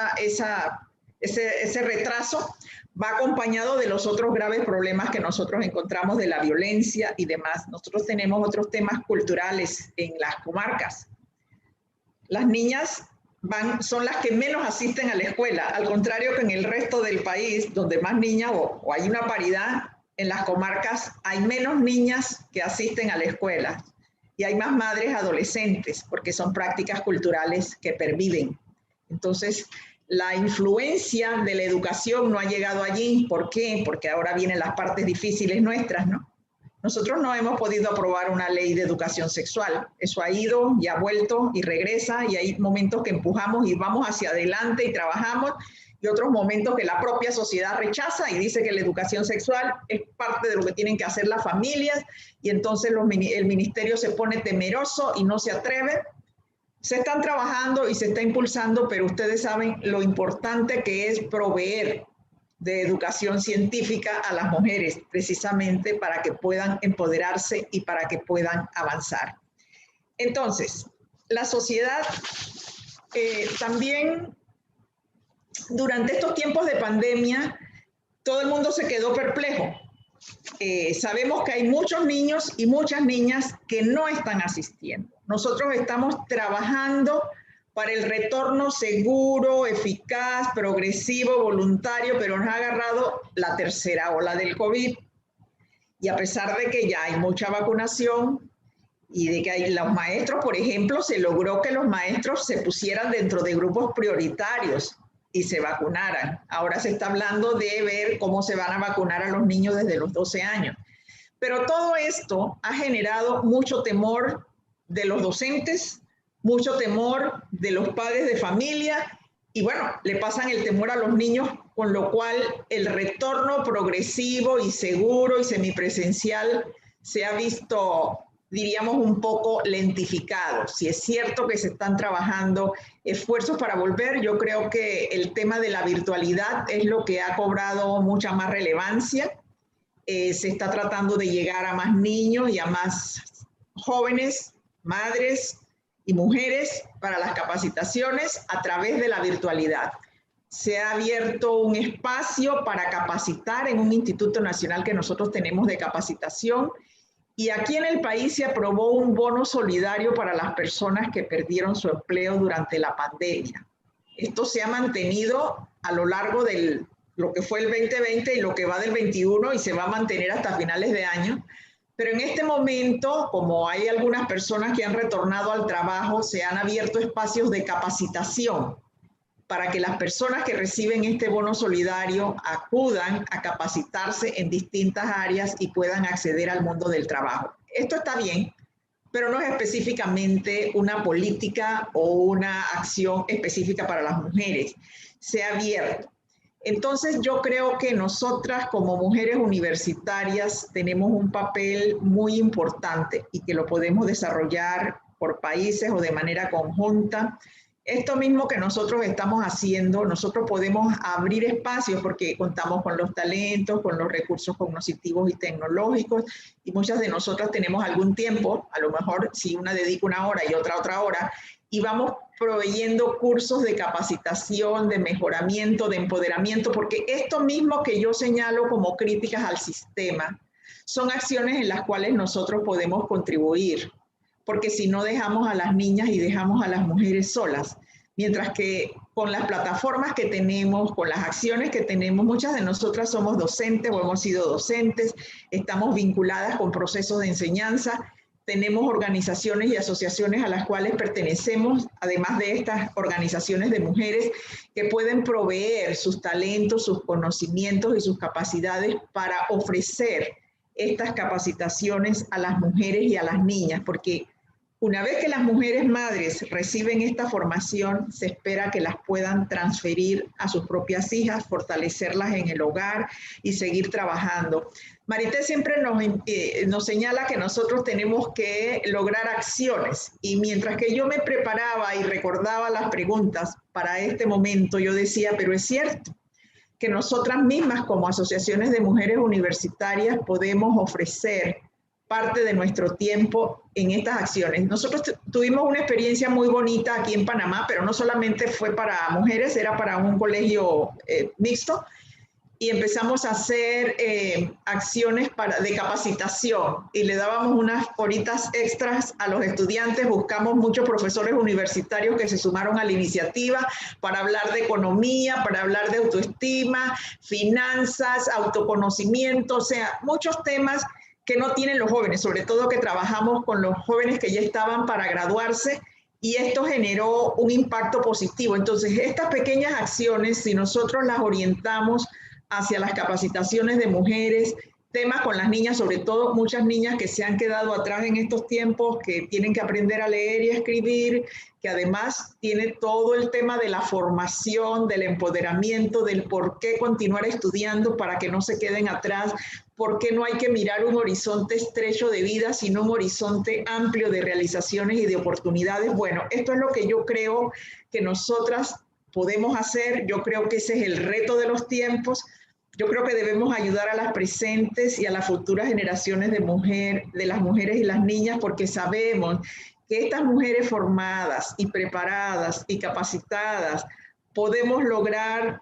Speaker 6: retraso va acompañado de los otros graves problemas que nosotros encontramos de la violencia y demás. Nosotros tenemos otros temas culturales en las comarcas. Las niñas son las que menos asisten a la escuela, al contrario que en el resto del país, donde más niñas o hay una paridad, en las comarcas hay menos niñas que asisten a la escuela y hay más madres adolescentes porque son prácticas culturales que perviven. Entonces, la influencia de la educación no ha llegado allí. ¿Por qué? Porque ahora vienen las partes difíciles nuestras, ¿no? Nosotros no hemos podido aprobar una ley de educación sexual. Eso ha ido y ha vuelto y regresa y hay momentos que empujamos y vamos hacia adelante y trabajamos y otros momentos que la propia sociedad rechaza y dice que la educación sexual es parte de lo que tienen que hacer las familias y entonces el ministerio se pone temeroso y no se atreve. Se están trabajando y se está impulsando, pero ustedes saben lo importante que es proveer de educación científica a las mujeres, precisamente para que puedan empoderarse y para que puedan avanzar. Entonces, la sociedad también, durante estos tiempos de pandemia, todo el mundo se quedó perplejo. Sabemos que hay muchos niños y muchas niñas que no están asistiendo. Nosotros estamos trabajando para el retorno seguro, eficaz, progresivo, voluntario, pero nos ha agarrado la tercera ola del COVID. Y a pesar de que ya hay mucha vacunación y de que hay los maestros, por ejemplo, se logró que los maestros se pusieran dentro de grupos prioritarios y se vacunaran. Ahora se está hablando de ver cómo se van a vacunar a los niños desde los 12 años. Pero todo esto ha generado mucho temor de los docentes, mucho temor de los padres de familia y bueno, le pasan el temor a los niños, con lo cual el retorno progresivo y seguro y semipresencial se ha visto, diríamos, un poco lentificado. Si es cierto que se están trabajando esfuerzos para volver, yo creo que el tema de la virtualidad es lo que ha cobrado mucha más relevancia. Se está tratando de llegar a más niños y a más jóvenes, madres y mujeres para las capacitaciones a través de la virtualidad. se ha abierto un espacio para capacitar en un Instituto Nacional que nosotros tenemos de capacitación, y aquí en el país se aprobó un bono solidario para las personas que perdieron su empleo durante la pandemia. Esto se ha mantenido a lo largo de lo que fue el 2020 y lo que va del 21, y se va a mantener hasta finales de año. Pero en este momento, como hay algunas personas que han retornado al trabajo, se han abierto espacios de capacitación para que las personas que reciben este bono solidario acudan a capacitarse en distintas áreas y puedan acceder al mundo del trabajo. Esto está bien, pero no es específicamente una política o una acción específica para las mujeres. Se ha abierto. Entonces yo creo que nosotras como mujeres universitarias tenemos un papel muy importante y que lo podemos desarrollar por países o de manera conjunta. Esto mismo que nosotros estamos haciendo, nosotros podemos abrir espacios porque contamos con los talentos, con los recursos cognitivos y tecnológicos, y muchas de nosotras tenemos algún tiempo, a lo mejor si una dedica una hora y otra hora, y vamos proveyendo cursos de capacitación, de mejoramiento, de empoderamiento, porque esto mismo que yo señalo como críticas al sistema son acciones en las cuales nosotros podemos contribuir, porque si no dejamos a las niñas y dejamos a las mujeres solas, mientras que con las plataformas que tenemos, con las acciones que tenemos, muchas de nosotras somos docentes o hemos sido docentes, estamos vinculadas con procesos de enseñanza, tenemos organizaciones y asociaciones a las cuales pertenecemos, además de estas organizaciones de mujeres que pueden proveer sus talentos, sus conocimientos y sus capacidades para ofrecer estas capacitaciones a las mujeres y a las niñas, porque una vez que las mujeres madres reciben esta formación, se espera que las puedan transferir a sus propias hijas, fortalecerlas en el hogar y seguir trabajando. Marité siempre nos señala que nosotros tenemos que lograr acciones, y mientras que yo me preparaba y recordaba las preguntas para este momento, yo decía, pero es cierto que nosotras mismas como asociaciones de mujeres universitarias podemos ofrecer parte de nuestro tiempo en estas acciones. Nosotros tuvimos una experiencia muy bonita aquí en Panamá, pero no solamente fue para mujeres, era para un colegio mixto, y empezamos a hacer acciones de capacitación y le dábamos unas horitas extras a los estudiantes. Buscamos muchos profesores universitarios que se sumaron a la iniciativa para hablar de economía, para hablar de autoestima, finanzas, autoconocimiento, o sea, muchos temas que no tienen los jóvenes, sobre todo que trabajamos con los jóvenes que ya estaban para graduarse, y esto generó un impacto positivo. Entonces, estas pequeñas acciones, si nosotros las orientamos hacia las capacitaciones de mujeres, temas con las niñas, sobre todo muchas niñas que se han quedado atrás en estos tiempos, que tienen que aprender a leer y a escribir, que además tiene todo el tema de la formación, del empoderamiento, del por qué continuar estudiando para que no se queden atrás, por qué no hay que mirar un horizonte estrecho de vida, sino un horizonte amplio de realizaciones y de oportunidades. Bueno, esto es lo que yo creo que nosotras podemos hacer. Yo creo que ese es el reto de los tiempos. Yo creo que debemos ayudar a las presentes y a las futuras generaciones de las mujeres y las niñas, porque sabemos que estas mujeres formadas y preparadas y capacitadas podemos lograr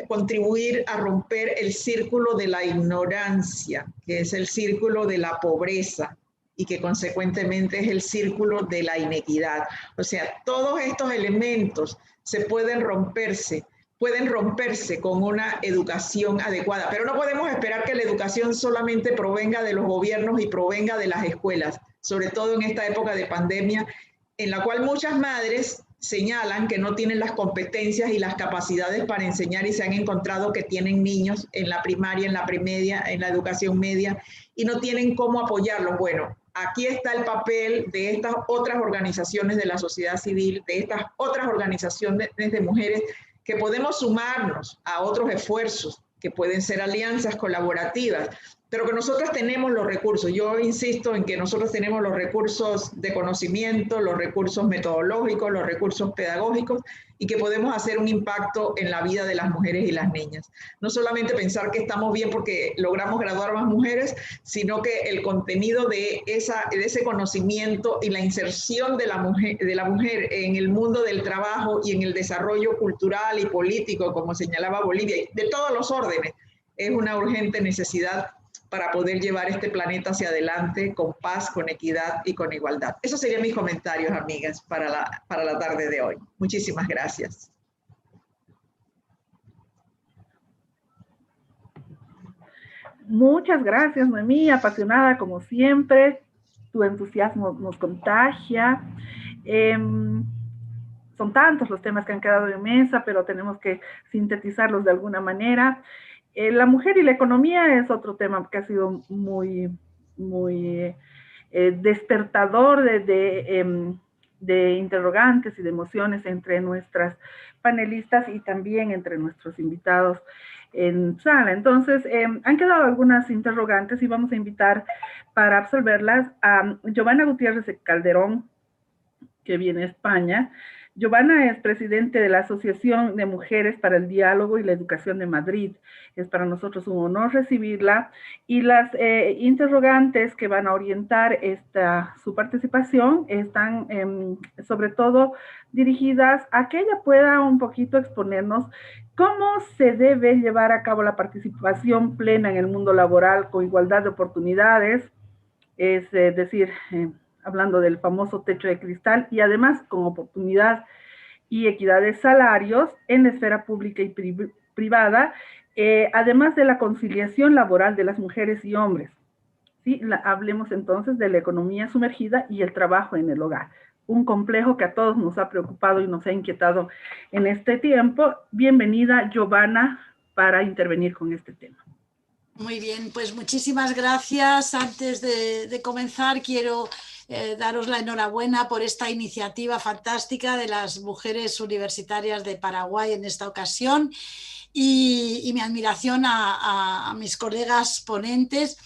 Speaker 6: contribuir a romper el círculo de la ignorancia, que es el círculo de la pobreza y que consecuentemente es el círculo de la inequidad. O sea, todos estos elementos se pueden romperse con una educación adecuada, pero no podemos esperar que la educación solamente provenga de los gobiernos y provenga de las escuelas, sobre todo en esta época de pandemia, en la cual muchas madres señalan que no tienen las competencias y las capacidades para enseñar, y se han encontrado que tienen niños en la primaria, en la premedia, en la educación media, y no tienen cómo apoyarlos. Bueno, aquí está el papel de estas otras organizaciones de la sociedad civil, de estas otras organizaciones de mujeres, que podemos sumarnos a otros esfuerzos, que pueden ser alianzas colaborativas, pero que nosotros tenemos los recursos. Yo insisto en que nosotros tenemos los recursos de conocimiento, los recursos metodológicos, los recursos pedagógicos y que podemos hacer un impacto en la vida de las mujeres y las niñas. No solamente pensar que estamos bien porque logramos graduar más mujeres, sino que el contenido de ese conocimiento y la inserción de la mujer en el mundo del trabajo y en el desarrollo cultural y político, como señalaba Bolivia, de todos los órdenes, es una urgente necesidad para poder llevar este planeta hacia adelante con paz, con equidad y con igualdad. Esos serían mis comentarios, amigas, para la tarde de hoy. Muchísimas gracias.
Speaker 5: Muchas gracias, Noemí, apasionada como siempre. Tu entusiasmo nos contagia. Son tantos los temas que han quedado en mesa, pero tenemos que sintetizarlos de alguna manera. La mujer y la economía es otro tema que ha sido muy despertador de interrogantes y de emociones entre nuestras panelistas y también entre nuestros invitados en sala. Entonces, han quedado algunas interrogantes y vamos a invitar para absolverlas a Giovanna Gutiérrez Calderón, que viene de España. Giovanna es presidente de la Asociación de Mujeres para el Diálogo y la Educación de Madrid. Es para nosotros un honor recibirla. Y las interrogantes que van a orientar su participación están sobre todo dirigidas a que ella pueda un poquito exponernos cómo se debe llevar a cabo la participación plena en el mundo laboral con igualdad de oportunidades, es decir, hablando del famoso techo de cristal, y además con oportunidad y equidad de salarios en la esfera pública y privada, además de la conciliación laboral de las mujeres y hombres. ¿Sí? Hablemos entonces de la economía sumergida y el trabajo en el hogar, un complejo que a todos nos ha preocupado y nos ha inquietado en este tiempo. Bienvenida, Giovanna, para intervenir con este tema.
Speaker 9: Muy bien, pues muchísimas gracias. Antes de comenzar, quiero daros la enhorabuena por esta iniciativa fantástica de las mujeres universitarias de Paraguay en esta ocasión y mi admiración a mis colegas ponentes.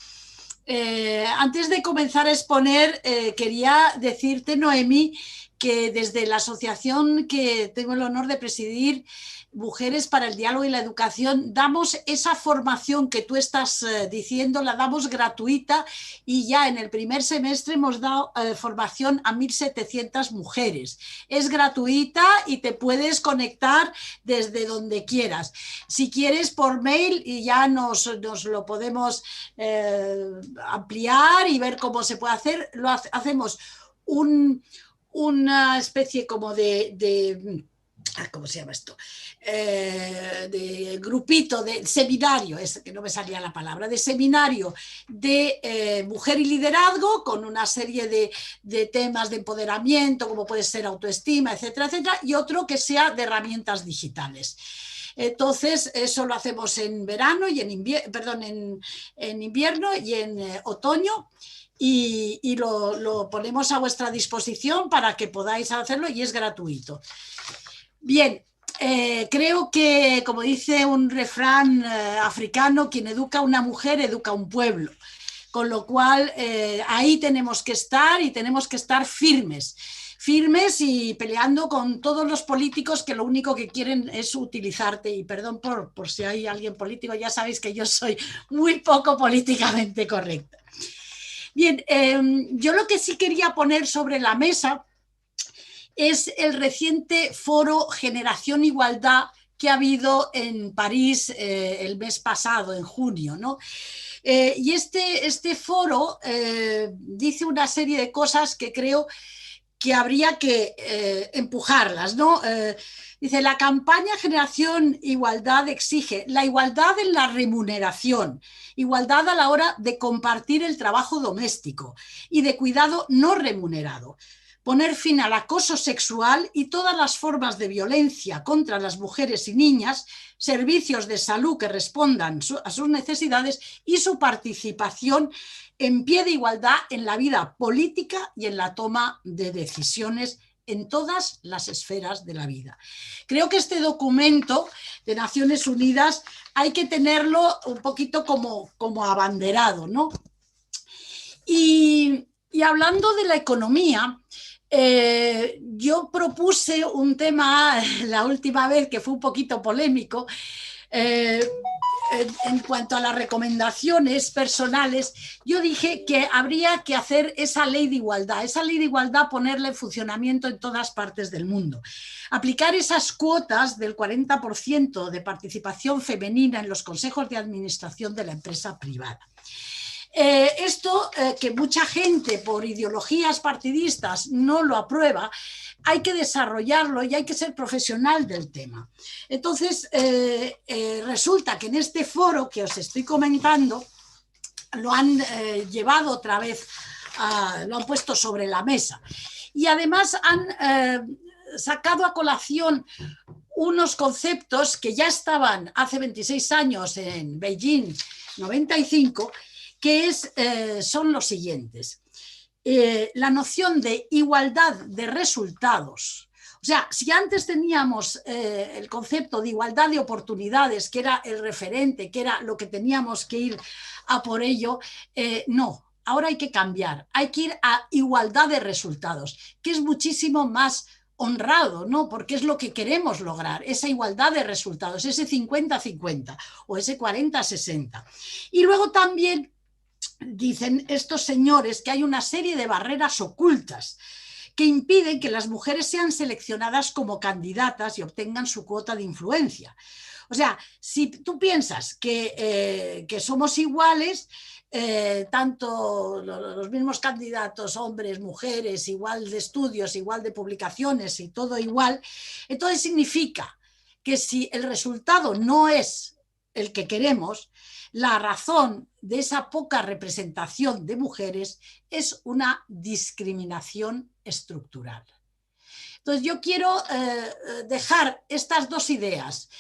Speaker 9: Antes de comenzar a exponer, quería decirte, Noemí, que desde la asociación que tengo el honor de presidir, Mujeres para el Diálogo y la Educación, damos esa formación que tú estás diciendo, la damos gratuita y ya en el primer semestre hemos dado formación a 1.700 mujeres. Es gratuita y te puedes conectar desde donde quieras. Si quieres por mail y ya nos lo podemos ampliar y ver cómo se puede hacer, hacemos una especie como de ¿cómo se llama esto? De grupito, de seminario, que no me salía la palabra, de seminario de mujer y liderazgo con una serie de temas de empoderamiento, como puede ser autoestima, etcétera, etcétera, y otro que sea de herramientas digitales. Entonces, eso lo hacemos en verano y en invierno y en otoño. Y lo ponemos a vuestra disposición para que podáis hacerlo y es gratuito. Bien, creo que, como dice un refrán africano, quien educa a una mujer educa a un pueblo. Con lo cual, ahí tenemos que estar y tenemos que estar firmes y peleando con todos los políticos que lo único que quieren es utilizarte. Y perdón por si hay alguien político, ya sabéis que yo soy muy poco políticamente correcta. Bien, yo lo que sí quería poner sobre la mesa es el reciente foro Generación Igualdad que ha habido en París el mes pasado, en junio, ¿no? Y este foro dice una serie de cosas que creo que habría que empujarlas, ¿no? Dice, la campaña Generación Igualdad exige la igualdad en la remuneración, igualdad a la hora de compartir el trabajo doméstico y de cuidado no remunerado, poner fin al acoso sexual y todas las formas de violencia contra las mujeres y niñas, servicios de salud que respondan a sus necesidades y su participación en pie de igualdad en la vida política y en la toma de decisiones en todas las esferas de la vida. Creo que este documento de Naciones Unidas hay que tenerlo un poquito como abanderado, ¿no? Y hablando de la economía, yo propuse un tema la última vez que fue un poquito polémico, en cuanto a las recomendaciones personales. Yo dije que habría que hacer esa ley de igualdad, ponerla en funcionamiento en todas partes del mundo. Aplicar esas cuotas del 40% de participación femenina en los consejos de administración de la empresa privada. Esto que mucha gente por ideologías partidistas no lo aprueba, hay que desarrollarlo y hay que ser profesional del tema. Entonces, resulta que en este foro que os estoy comentando, lo han llevado otra vez, lo han puesto sobre la mesa. Y además han sacado a colación unos conceptos que ya estaban hace 26 años en Beijing, 95, que son los siguientes. La noción de igualdad de resultados. O sea, si antes teníamos el concepto de igualdad de oportunidades, que era el referente, que era lo que teníamos que ir a por ello, no, ahora hay que cambiar, hay que ir a igualdad de resultados, que es muchísimo más honrado, ¿no? Porque es lo que queremos lograr, esa igualdad de resultados, ese 50-50 o ese 40-60. Y luego también dicen estos señores que hay una serie de barreras ocultas que impiden que las mujeres sean seleccionadas como candidatas y obtengan su cuota de influencia. O sea, si tú piensas que somos iguales, tanto los mismos candidatos, hombres, mujeres, igual de estudios, igual de publicaciones y todo igual, entonces significa que si el resultado no es el que queremos, la razón de esa poca representación de mujeres es una discriminación estructural. Entonces yo quiero dejar estas dos ideas.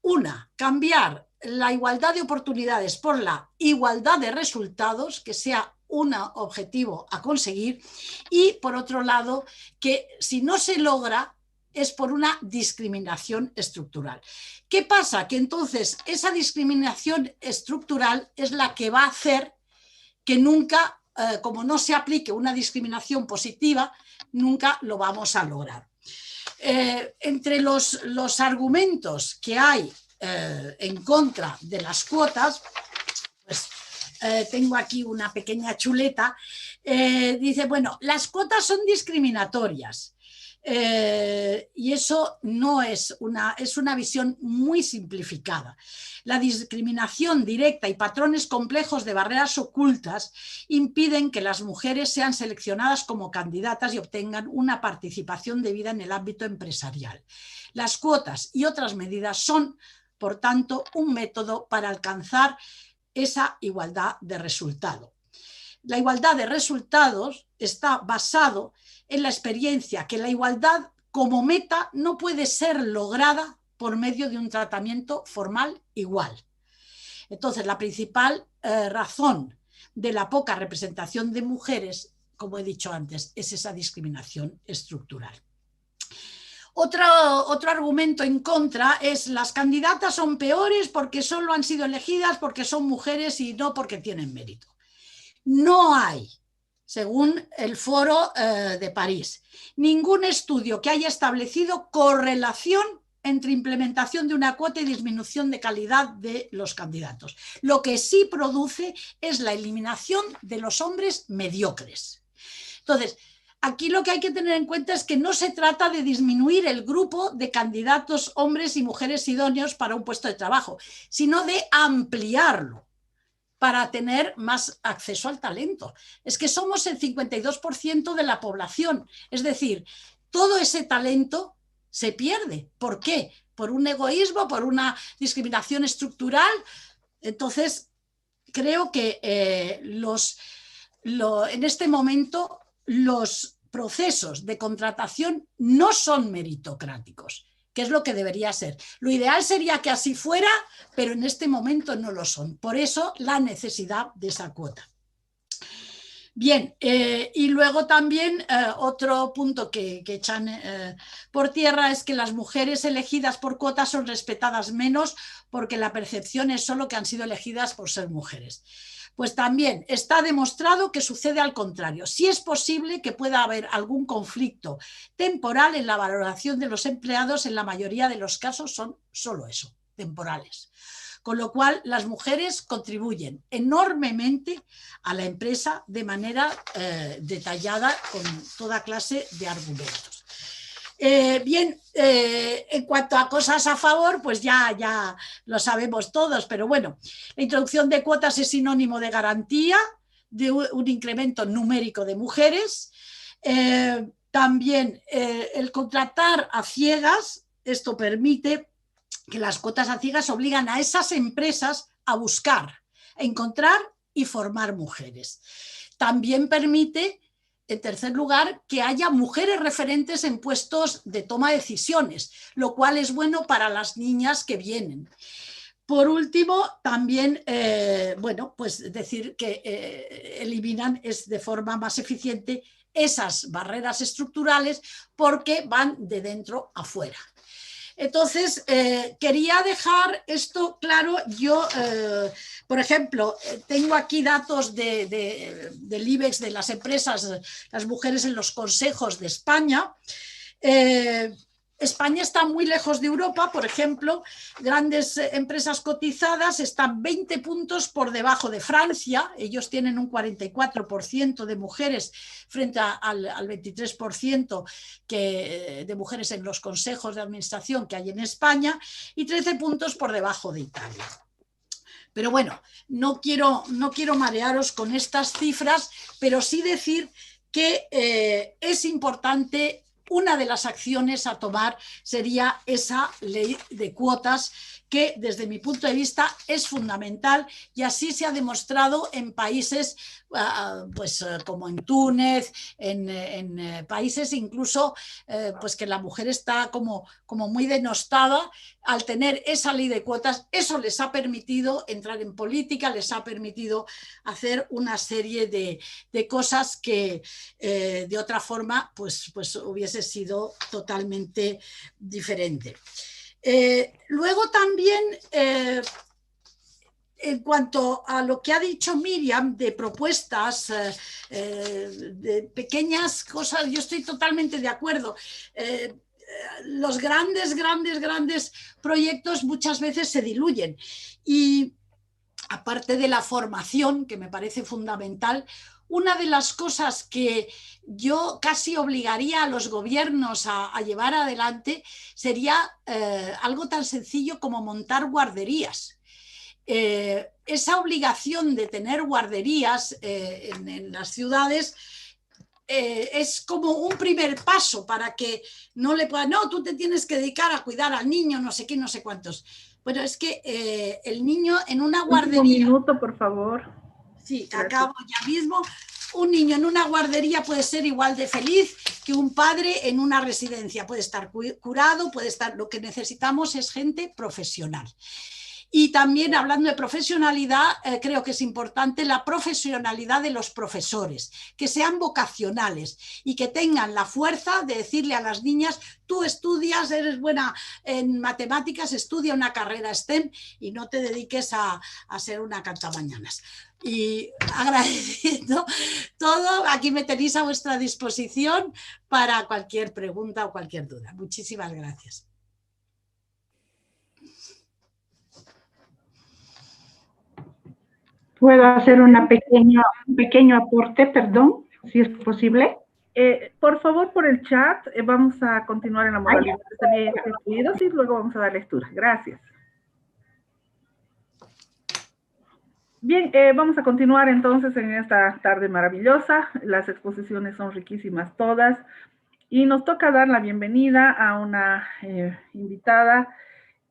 Speaker 9: Una, cambiar la igualdad de oportunidades por la igualdad de resultados, que sea un objetivo a conseguir, y por otro lado, que si no se logra es por una discriminación estructural. ¿Qué pasa? Que entonces esa discriminación estructural es la que va a hacer que nunca, como no se aplique una discriminación positiva, nunca lo vamos a lograr. Entre los argumentos que hay en contra de las cuotas, pues tengo aquí una pequeña chuleta, dice, bueno, las cuotas son discriminatorias. Y eso no es una visión muy simplificada. La discriminación directa y patrones complejos de barreras ocultas impiden que las mujeres sean seleccionadas como candidatas y obtengan una participación debida en el ámbito empresarial. Las cuotas y otras medidas son, por tanto, un método para alcanzar esa igualdad de resultado. La igualdad de resultados está basado en la experiencia que la igualdad como meta no puede ser lograda por medio de un tratamiento formal igual. Entonces, la principal razón de la poca representación de mujeres, como he dicho antes, es esa discriminación estructural. Otro argumento en contra es las candidatas son peores porque solo han sido elegidas porque son mujeres y no porque tienen mérito. No hay, según el Foro de París, ningún estudio que haya establecido correlación entre implementación de una cuota y disminución de calidad de los candidatos. Lo que sí produce es la eliminación de los hombres mediocres. Entonces, aquí lo que hay que tener en cuenta es que no se trata de disminuir el grupo de candidatos hombres y mujeres idóneos para un puesto de trabajo, sino de ampliarlo para tener más acceso al talento. Es que somos el 52% de la población, es decir, todo ese talento se pierde. ¿Por qué? Por un egoísmo, por una discriminación estructural. Entonces, creo que en este momento los procesos de contratación no son meritocráticos, que es lo que debería ser. Lo ideal sería que así fuera, pero en este momento no lo son. Por eso la necesidad de esa cuota. Bien, y luego también otro punto que echan por tierra es que las mujeres elegidas por cuotas son respetadas menos porque la percepción es solo que han sido elegidas por ser mujeres. Pues también está demostrado que sucede al contrario. Sí es posible que pueda haber algún conflicto temporal en la valoración de los empleados, en la mayoría de los casos son solo eso, temporales. Con lo cual, las mujeres contribuyen enormemente a la empresa de manera detallada con toda clase de argumentos. Bien, en cuanto a cosas a favor, pues ya lo sabemos todos, pero bueno, la introducción de cuotas es sinónimo de garantía de un incremento numérico de mujeres. También el contratar a ciegas, esto permite que las cuotas a ciegas obligan a esas empresas a buscar, a encontrar y formar mujeres. También permite, en tercer lugar, que haya mujeres referentes en puestos de toma de decisiones, lo cual es bueno para las niñas que vienen. Por último, también, bueno, pues decir que eliminan de forma más eficiente esas barreras estructurales porque van de dentro a fuera. Entonces, quería dejar esto claro. Yo, por ejemplo, tengo aquí datos del IBEX, de las empresas, las mujeres en los consejos de España. España está muy lejos de Europa, por ejemplo, grandes empresas cotizadas están 20 puntos por debajo de Francia, ellos tienen un 44% de mujeres frente al 23% de mujeres en los consejos de administración que hay en España y 13 puntos por debajo de Italia. Pero bueno, no quiero marearos con estas cifras, pero sí decir que es importante. Una de las acciones a tomar sería esa ley de cuotas que desde mi punto de vista es fundamental y así se ha demostrado en países pues, como en Túnez, en países incluso pues que la mujer está como muy denostada. Al tener esa ley de cuotas, eso les ha permitido entrar en política, les ha permitido hacer una serie de cosas que de otra forma pues hubiese sido totalmente diferente. Luego también, en cuanto a lo que ha dicho Miriam de propuestas, de pequeñas cosas, yo estoy totalmente de acuerdo. Los grandes proyectos muchas veces se diluyen y aparte de la formación, que me parece fundamental, una de las cosas que yo casi obligaría a los gobiernos a llevar adelante sería algo tan sencillo como montar guarderías. Esa obligación de tener guarderías en las ciudades es como un primer paso para que no le puedan, no, tú te tienes que dedicar a cuidar al niño, no sé qué, no sé cuántos. Bueno, es que el niño en una guardería...
Speaker 5: Un minuto, por favor.
Speaker 9: Sí, acabo ya mismo. Un niño en una guardería puede ser igual de feliz que un padre en una residencia. Puede estar curado, puede estar... Lo que necesitamos es gente profesional. Y también, hablando de profesionalidad, creo que es importante la profesionalidad de los profesores, que sean vocacionales y que tengan la fuerza de decirle a las niñas, tú estudias, eres buena en matemáticas, estudia una carrera STEM y no te dediques a ser una cantamañanas. Y agradeciendo todo, aquí me tenéis a vuestra disposición para cualquier pregunta o cualquier duda. Muchísimas gracias.
Speaker 10: ¿Puedo hacer un pequeño aporte, perdón, si es posible?
Speaker 5: Por favor, por el chat, vamos a continuar en la modalidad de incluidos y luego vamos a dar lectura. Gracias. Bien, vamos a continuar entonces en esta tarde maravillosa. Las exposiciones son riquísimas todas y nos toca dar la bienvenida a una invitada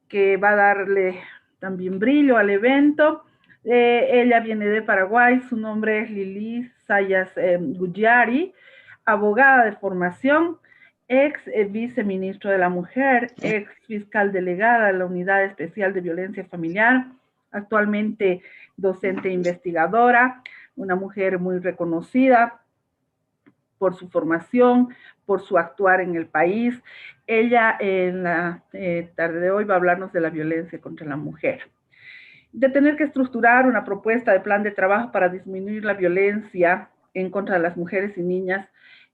Speaker 5: que va a darle también brillo al evento. Ella viene de Paraguay, su nombre es Lili Sayas Guyari, abogada de formación, ex viceministro de la Mujer, ex fiscal delegada de la Unidad Especial de Violencia Familiar, actualmente docente e investigadora, una mujer muy reconocida por su formación, por su actuar en el país. Ella en la tarde de hoy va a hablarnos de la violencia contra la mujer. De tener que estructurar una propuesta de plan de trabajo para disminuir la violencia en contra de las mujeres y niñas,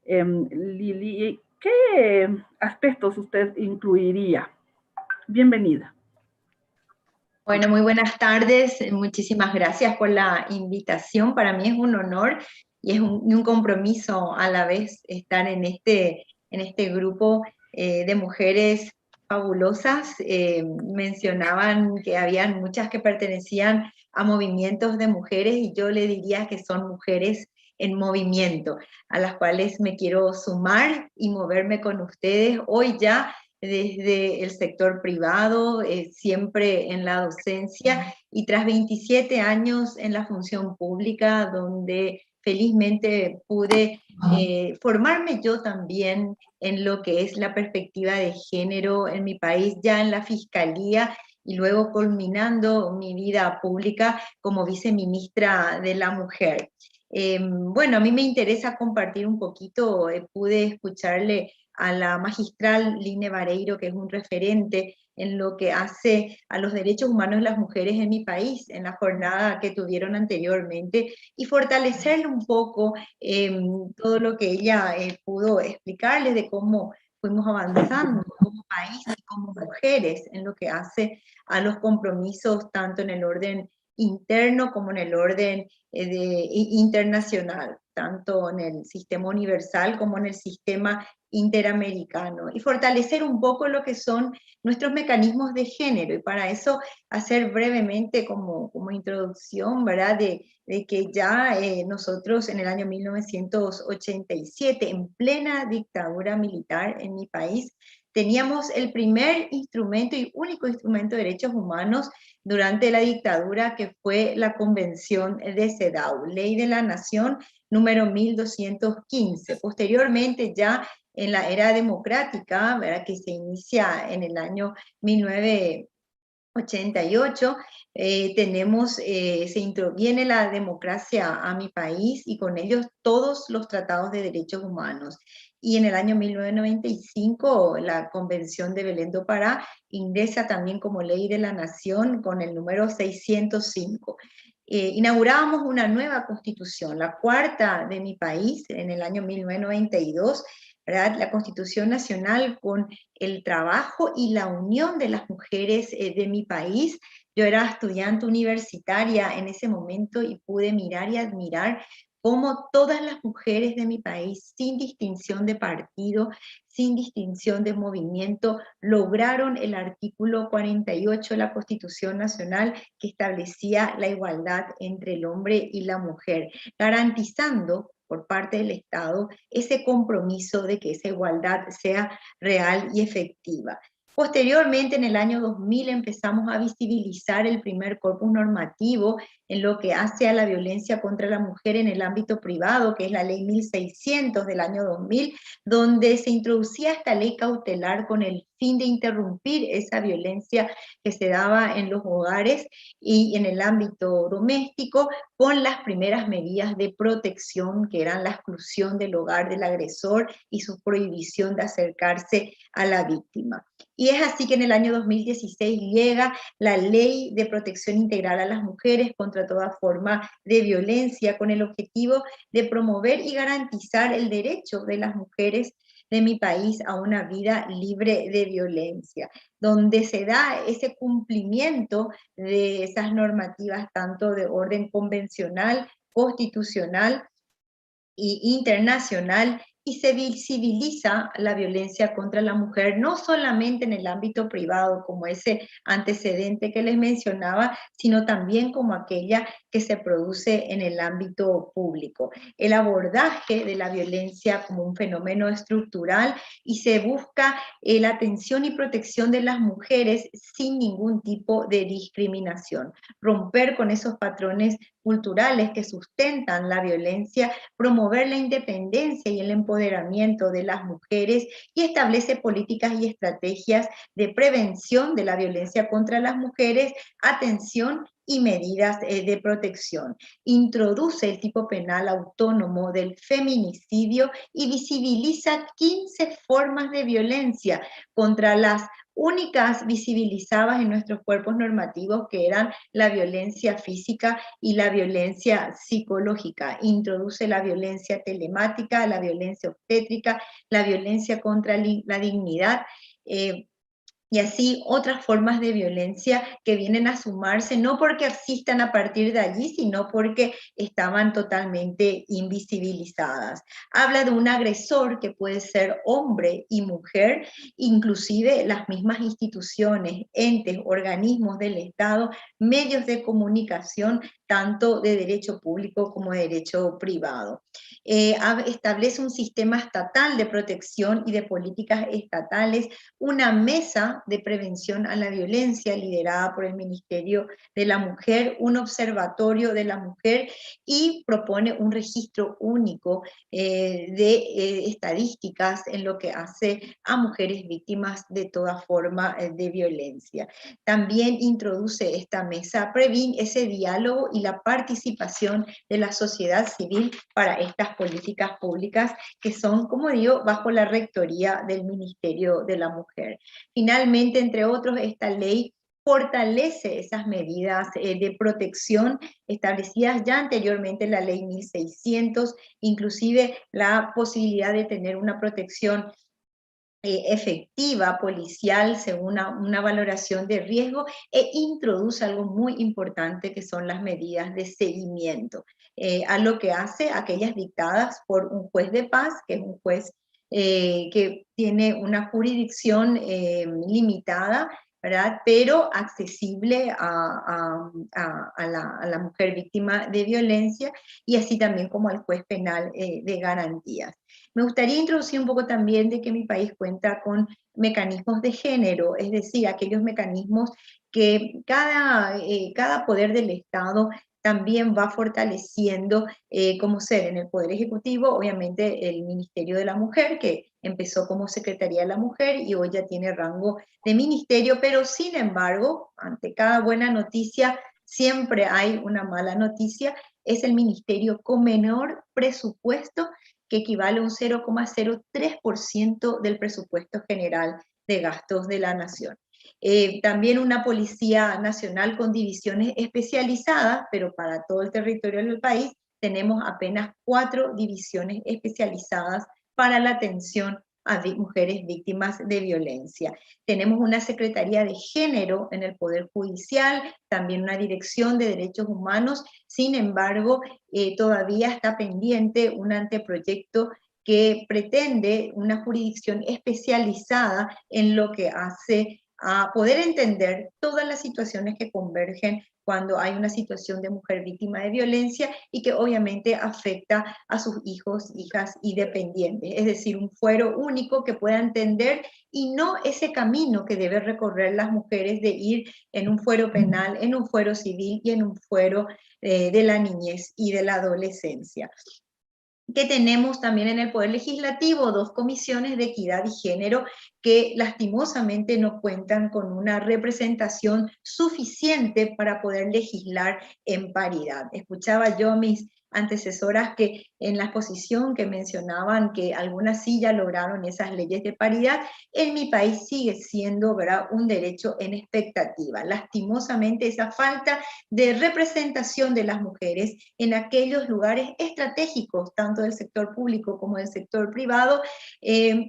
Speaker 5: Lili, ¿qué aspectos usted incluiría? Bienvenida.
Speaker 2: Bueno, muy buenas tardes. Muchísimas gracias por la invitación. Para mí es un honor y es un compromiso a la vez estar en este grupo de mujeres fabulosas. Mencionaban que habían muchas que pertenecían a movimientos de mujeres y yo le diría que son mujeres en movimiento, a las cuales me quiero sumar y moverme con ustedes hoy ya desde el sector privado, siempre en la docencia y tras 27 años en la función pública, donde felizmente pude formarme yo también en lo que es la perspectiva de género en mi país, ya en la fiscalía y luego culminando mi vida pública como viceministra de la mujer. Bueno, a mí me interesa compartir un poquito, pude escucharle a la magistral Line Vareiro, que es un referente en lo que hace a los derechos humanos de las mujeres en mi país, en la jornada que tuvieron anteriormente, y fortalecerle un poco todo lo que ella pudo explicarles de cómo fuimos avanzando como país y como mujeres en lo que hace a los compromisos tanto en el orden interno como en el orden internacional, tanto en el sistema universal como en el sistema interamericano, y fortalecer un poco lo que son nuestros mecanismos de género, y para eso hacer brevemente como introducción, ¿verdad?, de que ya nosotros en el año 1987, en plena dictadura militar en mi país, teníamos el primer instrumento y único instrumento de derechos humanos durante la dictadura, que fue la Convención de CEDAW, Ley de la Nación número 1215. Posteriormente, ya en la era democrática, ¿verdad?, que se inicia en el año 1988, se introviene la democracia a mi país y con ellos todos los tratados de derechos humanos. Y en el año 1995 la Convención de Belén do Pará ingresa también como ley de la nación con el número 605. Inaugurábamos una nueva constitución, la cuarta de mi país, en el año 1992, ¿verdad?, la Constitución Nacional, con el trabajo y la unión de las mujeres de mi país. Yo era estudiante universitaria en ese momento y pude mirar y admirar cómo todas las mujeres de mi país, sin distinción de partido, sin distinción de movimiento, lograron el artículo 48 de la Constitución Nacional, que establecía la igualdad entre el hombre y la mujer, garantizando por parte del Estado ese compromiso de que esa igualdad sea real y efectiva. Posteriormente, en el año 2000, empezamos a visibilizar el primer corpus normativo en lo que hace a la violencia contra la mujer en el ámbito privado, que es la ley 1600 del año 2000, donde se introducía esta ley cautelar con el fin de interrumpir esa violencia que se daba en los hogares y en el ámbito doméstico, con las primeras medidas de protección, que eran la exclusión del hogar del agresor y su prohibición de acercarse a la víctima. Y es así que en el año 2016 llega la Ley de Protección Integral a las Mujeres contra toda forma de violencia, con el objetivo de promover y garantizar el derecho de las mujeres de mi país a una vida libre de violencia, donde se da ese cumplimiento de esas normativas tanto de orden convencional, constitucional e internacional, y se visibiliza la violencia contra la mujer, no solamente en el ámbito privado, como ese antecedente que les mencionaba, sino también como aquella que se produce en el ámbito público. El abordaje de la violencia como un fenómeno estructural, y se busca la atención y protección de las mujeres sin ningún tipo de discriminación. Romper con esos patrones culturales que sustentan la violencia, promover la independencia y el empoderamiento de las mujeres, y establece políticas y estrategias de prevención de la violencia contra las mujeres, atención y medidas de protección. Introduce el tipo penal autónomo del feminicidio y visibiliza 15 formas de violencia contra las únicas visibilizadas en nuestros cuerpos normativos, que eran la violencia física y la violencia psicológica. Introduce la violencia telemática, la violencia obstétrica, la violencia contra la dignidad, y así otras formas de violencia que vienen a sumarse, no porque existan a partir de allí, sino porque estaban totalmente invisibilizadas. Habla de un agresor que puede ser hombre y mujer, inclusive las mismas instituciones, entes, organismos del Estado, medios de comunicación, tanto de derecho público como de derecho privado. Establece un sistema estatal de protección y de políticas estatales, una mesa de prevención a la violencia liderada por el Ministerio de la Mujer, un observatorio de la mujer, y propone un registro único de estadísticas en lo que hace a mujeres víctimas de toda forma de violencia. También introduce esta mesa PREVIN, ese diálogo y la participación de la sociedad civil para estas políticas públicas que son, como digo, bajo la rectoría del Ministerio de la Mujer. Finalmente, entre otros, esta ley fortalece esas medidas de protección establecidas ya anteriormente en la ley 1600, inclusive la posibilidad de tener una protección efectiva, policial, según una valoración de riesgo, e introduce algo muy importante que son las medidas de seguimiento, a lo que hace aquellas dictadas por un juez de paz, que es un juez que tiene una jurisdicción limitada, ¿verdad? Pero accesible a la mujer víctima de violencia, y así también como al juez penal de garantías. Me gustaría introducir un poco también de que mi país cuenta con mecanismos de género, es decir, aquellos mecanismos que cada poder del Estado también va fortaleciendo, como ser en el Poder Ejecutivo, obviamente el Ministerio de la Mujer, que empezó como Secretaría de la Mujer y hoy ya tiene rango de ministerio, pero sin embargo, ante cada buena noticia, siempre hay una mala noticia. Es el ministerio con menor presupuesto, que equivale a un 0,03% del presupuesto general de gastos de la nación. También una Policía Nacional con divisiones especializadas, pero para todo el territorio del país tenemos apenas 4 divisiones especializadas para la atención a mujeres víctimas de violencia. Tenemos una Secretaría de Género en el Poder Judicial, también una Dirección de Derechos Humanos. Sin embargo, todavía está pendiente un anteproyecto que pretende una jurisdicción especializada en lo que hace a poder entender todas las situaciones que convergen cuando hay una situación de mujer víctima de violencia y que obviamente afecta a sus hijos, hijas y dependientes. Es decir, un fuero único que pueda entender, y no ese camino que deben recorrer las mujeres de ir en un fuero penal, en un fuero civil y en un fuero de la niñez y de la adolescencia. Que tenemos también en el Poder Legislativo 2 comisiones de equidad y género que lastimosamente no cuentan con una representación suficiente para poder legislar en paridad. Escuchaba yo a mis antecesoras que en la exposición que mencionaban que algunas sí ya lograron esas leyes de paridad. En mi país sigue siendo, ¿verdad?, un derecho en expectativa. Lastimosamente, esa falta de representación de las mujeres en aquellos lugares estratégicos, tanto del sector público como del sector privado,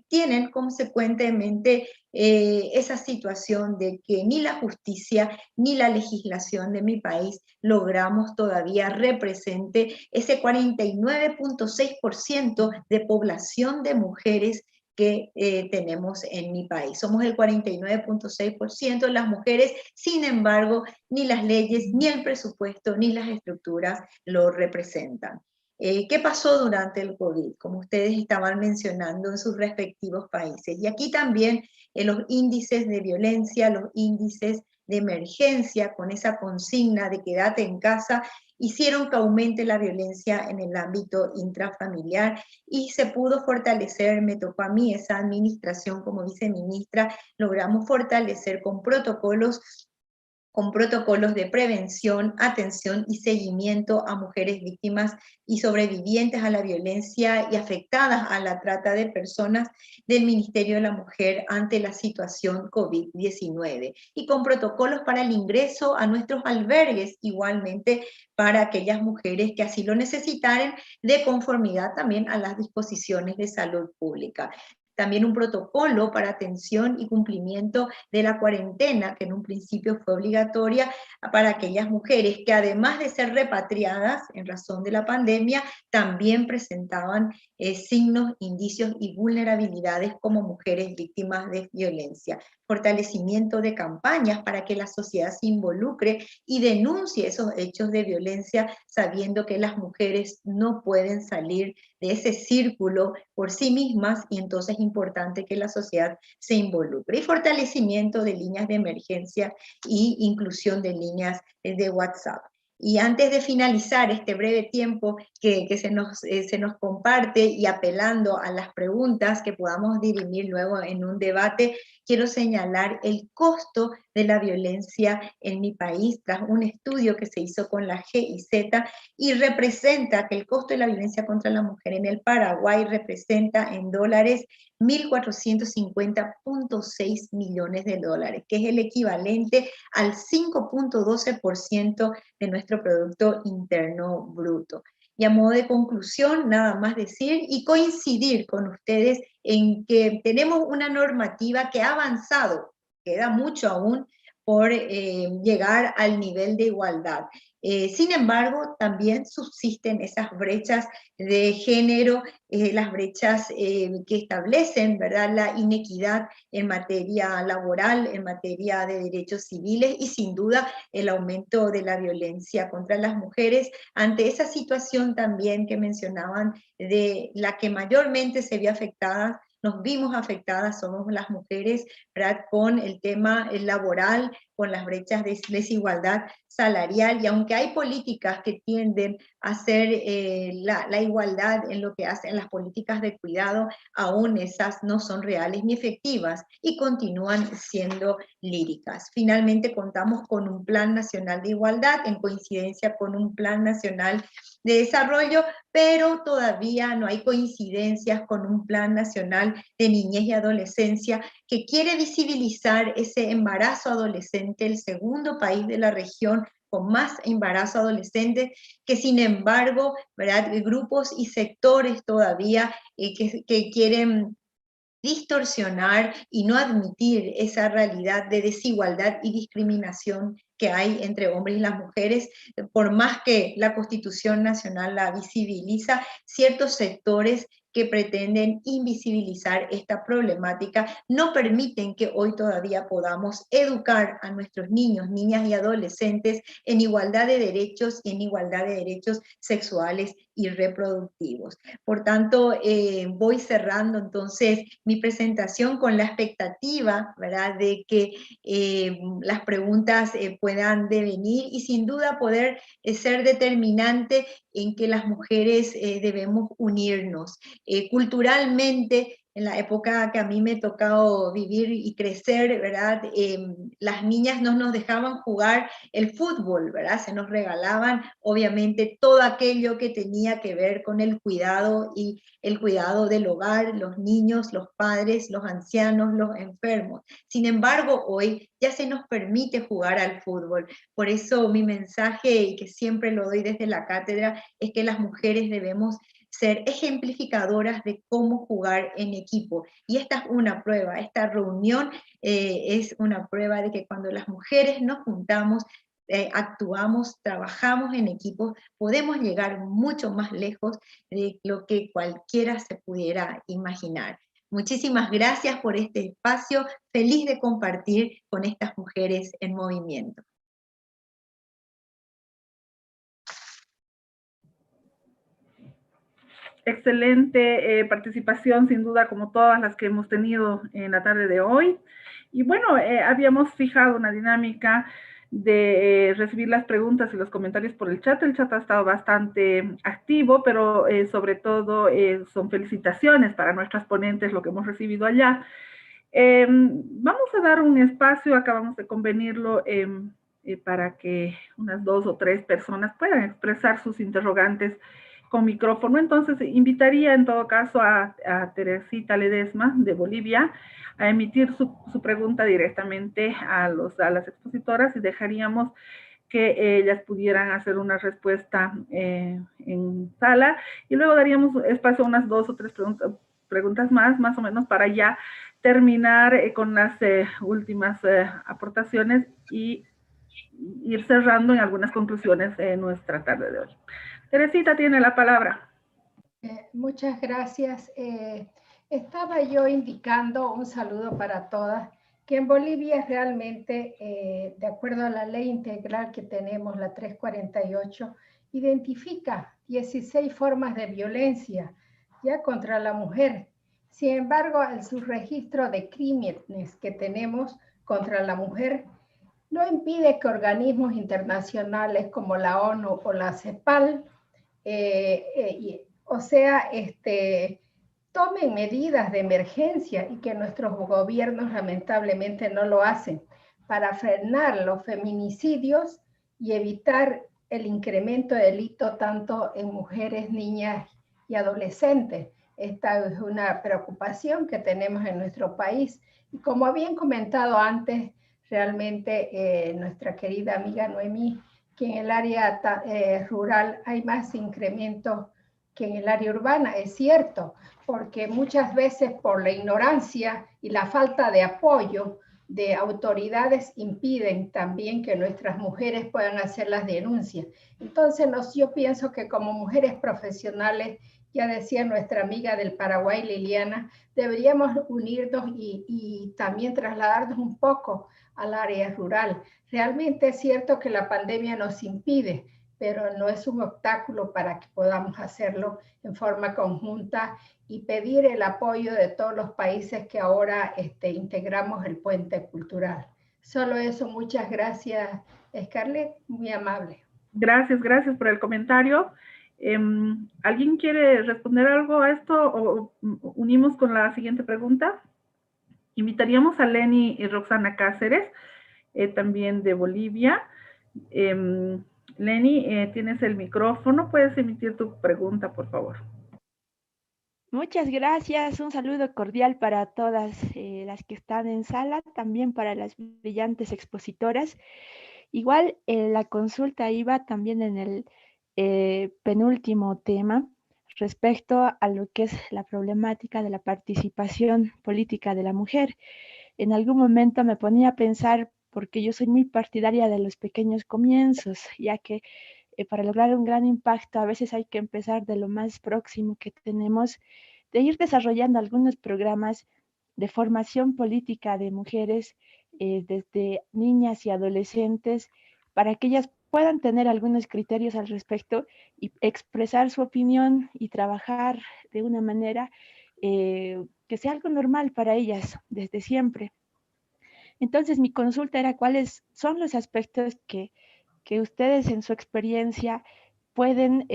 Speaker 2: tienen consecuentemente esa situación de que ni la justicia ni la legislación de mi país logramos todavía represente ese 49,6% de población de mujeres que tenemos en mi país. Somos el 49,6% de las mujeres, sin embargo, ni las leyes, ni el presupuesto, ni las estructuras lo representan. ¿Qué pasó durante el COVID? Como ustedes estaban mencionando en sus respectivos países. Y aquí también los índices de violencia, los índices de emergencia, con esa consigna de quédate en casa, hicieron que aumente la violencia en el ámbito intrafamiliar y se pudo fortalecer. Me tocó a mí esa administración como viceministra, logramos fortalecer con protocolos con protocolos de prevención, atención y seguimiento a mujeres víctimas y sobrevivientes a la violencia y afectadas a la trata de personas del Ministerio de la Mujer ante la situación COVID-19, y con protocolos para el ingreso a nuestros albergues, igualmente para aquellas mujeres que así lo necesitaren, de conformidad también a las disposiciones de salud pública. También un protocolo para atención y cumplimiento de la cuarentena, que en un principio fue obligatoria para aquellas mujeres que, además de ser repatriadas en razón de la pandemia, también presentaban signos, indicios y vulnerabilidades como mujeres víctimas de violencia. Fortalecimiento de campañas para que la sociedad se involucre y denuncie esos hechos de violencia, sabiendo que las mujeres no pueden salir de ese círculo por sí mismas, y entonces es importante que la sociedad se involucre. Y fortalecimiento de líneas de emergencia y inclusión de líneas de WhatsApp. Y antes de finalizar este breve tiempo que se nos comparte, y apelando a las preguntas que podamos dirimir luego en un debate, quiero señalar el costo de la violencia en mi país tras un estudio que se hizo con la GIZ, y representa que el costo de la violencia contra la mujer en el Paraguay representa en dólares 1.450.6 millones de dólares, que es el equivalente al 5.12% de nuestro Producto Interno Bruto. Y a modo de conclusión, nada más decir y coincidir con ustedes en que tenemos una normativa que ha avanzado, queda mucho aún por llegar al nivel de igualdad. Sin embargo, también subsisten esas brechas de género, las brechas que establecen, ¿verdad?, la inequidad en materia laboral, en materia de derechos civiles, y sin duda el aumento de la violencia contra las mujeres. Ante esa situación también que mencionaban, de la que mayormente se vio afectada, nos vimos afectadas, somos las mujeres, ¿verdad?, con el tema laboral, con las brechas de desigualdad salarial, y aunque hay políticas que tienden a hacer la igualdad en lo que hacen las políticas de cuidado, aún esas no son reales ni efectivas y continúan siendo líricas. Finalmente, contamos con un Plan Nacional de Igualdad en coincidencia con un Plan Nacional de Desarrollo, pero todavía no hay coincidencias con un Plan Nacional de Niñez y Adolescencia que quiere visibilizar ese embarazo adolescente, el segundo país de la región con más embarazo adolescente, que sin embargo, ¿verdad?, grupos y sectores todavía que quieren distorsionar y no admitir esa realidad de desigualdad y discriminación que hay entre hombres y las mujeres. Por más que la Constitución Nacional la visibiliza, ciertos sectores que pretenden invisibilizar esta problemática no permiten que hoy todavía podamos educar a nuestros niños, niñas y adolescentes en igualdad de derechos y en igualdad de derechos sexuales y reproductivos. Por tanto, voy cerrando entonces mi presentación con la expectativa, ¿verdad?, de que las preguntas puedan devenir y sin duda poder ser determinante en que las mujeres debemos unirnos. Culturalmente, en la época que a mí me ha tocado vivir y crecer, ¿verdad?, las niñas no nos dejaban jugar el fútbol, ¿verdad?, se nos regalaban obviamente todo aquello que tenía que ver con el cuidado y el cuidado del hogar, los niños, los padres, los ancianos, los enfermos. Sin embargo, hoy ya se nos permite jugar al fútbol. Por eso mi mensaje, y que siempre lo doy desde la cátedra, es que las mujeres debemos ser ejemplificadoras de cómo jugar en equipo. Y esta es una prueba, esta reunión es una prueba de que cuando las mujeres nos juntamos, actuamos, trabajamos en equipo, podemos llegar mucho más lejos de lo que cualquiera se pudiera imaginar. Muchísimas gracias por este espacio, feliz de compartir con estas mujeres en movimiento.
Speaker 5: Excelente participación, sin duda, como todas las que hemos tenido en la tarde de hoy. Y bueno, habíamos fijado una dinámica de recibir las preguntas y los comentarios por el chat. El chat ha estado bastante activo, pero sobre todo son felicitaciones para nuestras ponentes, lo que hemos recibido allá. Vamos a dar un espacio, acabamos de convenirlo para que unas 2 o 3 personas puedan expresar sus interrogantes con micrófono. Entonces, invitaría en todo caso a Teresita Ledesma de Bolivia a emitir su pregunta directamente a las expositoras y dejaríamos que ellas pudieran hacer una respuesta en sala y luego daríamos espacio a unas 2 o 3 preguntas más o menos, para ya terminar con las últimas aportaciones y ir cerrando en algunas conclusiones en nuestra tarde de hoy. Teresita tiene la palabra.
Speaker 11: Muchas gracias. Estaba yo indicando un saludo para todas, que en Bolivia realmente, de acuerdo a la ley integral que tenemos, la 348, identifica 16 formas de violencia ya contra la mujer. Sin embargo, el subregistro de crímenes que tenemos contra la mujer no impide que organismos internacionales como la ONU o la CEPAL, tomen medidas de emergencia, y que nuestros gobiernos lamentablemente no lo hacen, para frenar los feminicidios y evitar el incremento de delito tanto en mujeres, niñas y adolescentes. Esta es una preocupación que tenemos en nuestro país. Y como habían comentado antes, realmente nuestra querida amiga Noemí, que en el área rural hay más incremento que en el área urbana. Es cierto, porque muchas veces por la ignorancia y la falta de apoyo de autoridades impiden también que nuestras mujeres puedan hacer las denuncias. Entonces yo pienso que como mujeres profesionales, ya decía nuestra amiga del Paraguay, Liliana, deberíamos unirnos y también trasladarnos un poco al área rural. Realmente es cierto que la pandemia nos impide, pero no es un obstáculo para que podamos hacerlo en forma conjunta y pedir el apoyo de todos los países que ahora integramos el puente cultural. Solo eso, muchas gracias, Scarlett, muy amable.
Speaker 5: Gracias por el comentario. ¿Alguien quiere responder algo a esto o unimos con la siguiente pregunta? Invitaríamos a Leni y Roxana Cáceres, también de Bolivia. Leni, tienes el micrófono, puedes emitir tu pregunta, por favor.
Speaker 12: Muchas gracias, un saludo cordial para todas las que están en sala, también para las brillantes expositoras. Igual la consulta iba también en el penúltimo tema respecto a lo que es la problemática de la participación política de la mujer. En algún momento me ponía a pensar, porque yo soy muy partidaria de los pequeños comienzos, ya que para lograr un gran impacto a veces hay que empezar de lo más próximo que tenemos, de ir desarrollando algunos programas de formación política de mujeres desde niñas y adolescentes, para que ellas puedan tener algunos criterios al respecto y expresar su opinión y trabajar de una manera que sea algo normal para ellas desde siempre. Entonces mi consulta era cuáles son los aspectos que ustedes en su experiencia pueden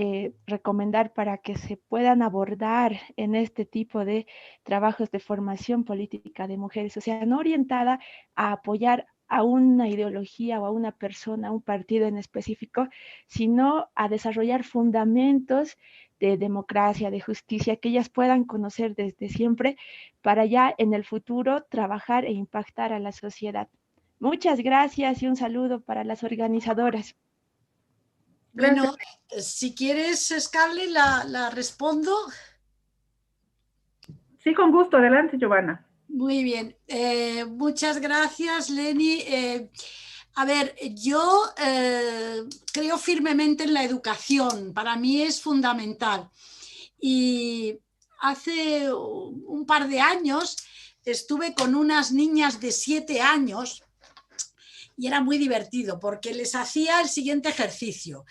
Speaker 12: recomendar para que se puedan abordar en este tipo de trabajos de formación política de mujeres, o sea, no orientada a apoyar a una ideología o a una persona, a un partido en específico, sino a desarrollar fundamentos de democracia, de justicia, que ellas puedan conocer desde siempre para ya en el futuro trabajar e impactar a la sociedad. Muchas gracias y un saludo para las organizadoras.
Speaker 9: Bueno, si quieres, Scarlett, la respondo.
Speaker 5: Sí, con gusto. Adelante, Giovanna.
Speaker 9: Muy bien. Muchas gracias, Leni. A ver, yo creo firmemente en la educación. Para mí es fundamental. Y hace un par de años estuve con unas niñas de 7 años y era muy divertido porque les hacía el siguiente ejercicio.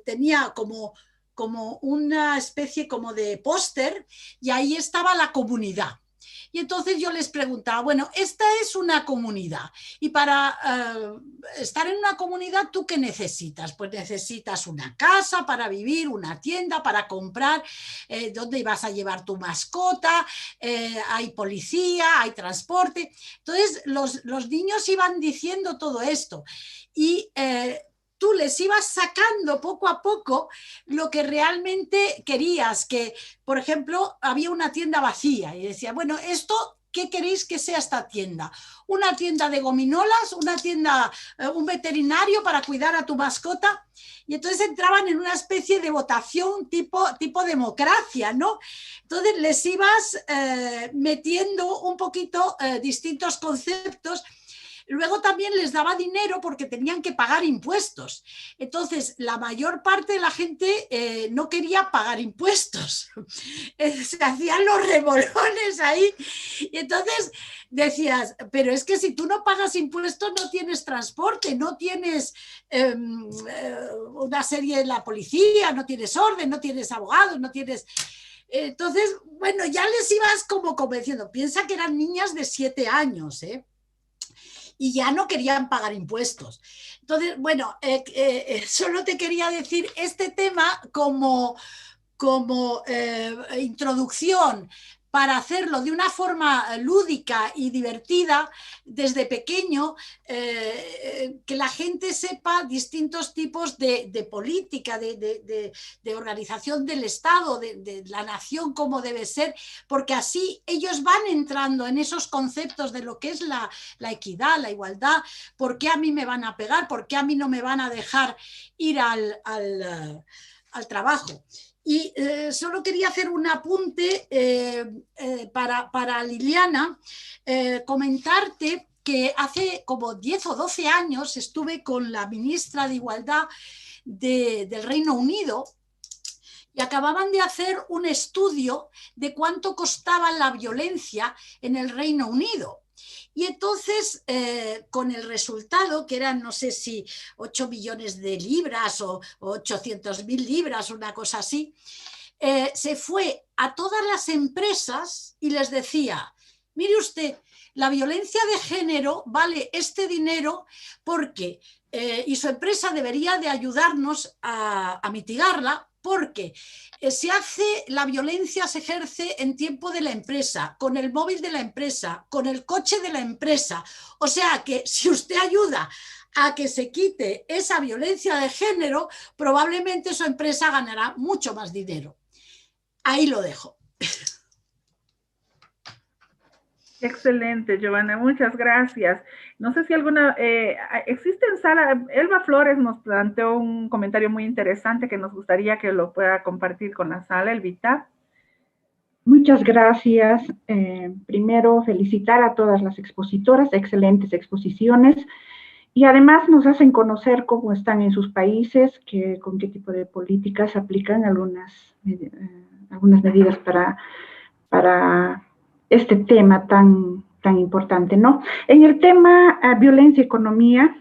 Speaker 9: Tenía como una especie como de póster y ahí estaba la comunidad. Y entonces yo les preguntaba, bueno, esta es una comunidad y para estar en una comunidad, ¿tú qué necesitas? Pues necesitas una casa para vivir, una tienda para comprar, dónde vas a llevar tu mascota, hay policía, hay transporte. Entonces los niños iban diciendo todo esto y tú les ibas sacando poco a poco lo que realmente querías, que, por ejemplo, había una tienda vacía y decía, bueno, esto, ¿qué queréis que sea esta tienda? ¿Una tienda de gominolas? ¿Una tienda, un veterinario para cuidar a tu mascota? Y entonces entraban en una especie de votación tipo democracia, ¿no? Entonces les ibas metiendo un poquito distintos conceptos. Luego también les daba dinero porque tenían que pagar impuestos. Entonces, la mayor parte de la gente no quería pagar impuestos. Se hacían los remolones ahí. Y entonces decías, pero es que si tú no pagas impuestos no tienes transporte, no tienes una serie de la policía, no tienes orden, no tienes abogados, no tienes... Entonces, bueno, ya les ibas como convenciendo. Piensa que eran niñas de 7 años, ¿eh? Y ya no querían pagar impuestos. Entonces, bueno, solo te quería decir este tema como introducción para hacerlo de una forma lúdica y divertida desde pequeño, que la gente sepa distintos tipos de política, de organización del Estado, de la nación, cómo debe ser, porque así ellos van entrando en esos conceptos de lo que es la equidad, la igualdad. ¿Por qué a mí me van a pegar? ¿Por qué a mí no me van a dejar ir al trabajo? Y solo quería hacer un apunte para Liliana, comentarte que hace como 10 o 12 años estuve con la ministra de Igualdad del Reino Unido y acababan de hacer un estudio de cuánto costaba la violencia en el Reino Unido. Y entonces, con el resultado, que eran, no sé si 8 millones de libras o 800.000 libras, una cosa así, se fue a todas las empresas y les decía, mire usted, la violencia de género vale este dinero porque, y su empresa debería de ayudarnos a mitigarla, porque la violencia se ejerce en tiempo de la empresa, con el móvil de la empresa, con el coche de la empresa. O sea que si usted ayuda a que se quite esa violencia de género, probablemente su empresa ganará mucho más dinero. Ahí lo dejo.
Speaker 5: Excelente, Giovanna, muchas gracias. No sé si alguna, existe en sala, Elba Flores nos planteó un comentario muy interesante que nos gustaría que lo pueda compartir con la sala, Elvita.
Speaker 10: Muchas gracias. Primero, felicitar a todas las expositoras, excelentes exposiciones, y además nos hacen conocer cómo están en sus países, con qué tipo de políticas aplican algunas medidas para este tema tan importante, ¿no? En el tema violencia y economía,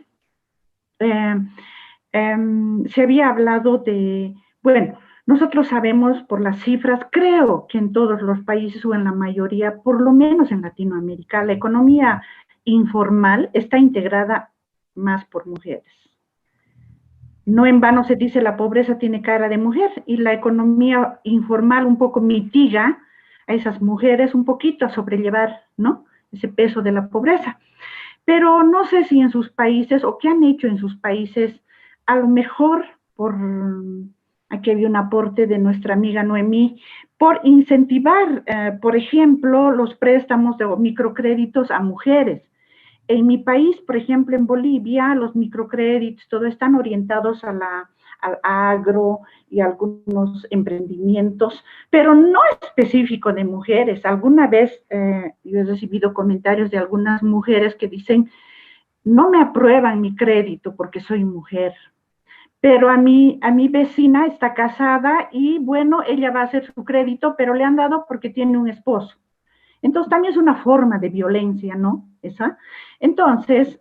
Speaker 10: se había hablado de, bueno, nosotros sabemos por las cifras, creo que en todos los países o en la mayoría, por lo menos en Latinoamérica, la economía informal está integrada más por mujeres. No en vano se dice la pobreza tiene cara de mujer, y la economía informal un poco mitiga a esas mujeres un poquito a sobrellevar, ¿no?, ese peso de la pobreza. Pero no sé si en sus países, o qué han hecho en sus países, a lo mejor aquí había un aporte de nuestra amiga Noemí, por incentivar, por ejemplo, los préstamos de microcréditos a mujeres. En mi país, por ejemplo, en Bolivia, los microcréditos, todo están orientados al agro y a algunos emprendimientos, pero no específico de mujeres. Alguna vez yo he recibido comentarios de algunas mujeres que dicen, no me aprueban mi crédito porque soy mujer, pero a mi vecina está casada y, bueno, ella va a hacer su crédito, pero le han dado porque tiene un esposo. Entonces, también es una forma de violencia, ¿no? Esa. Entonces,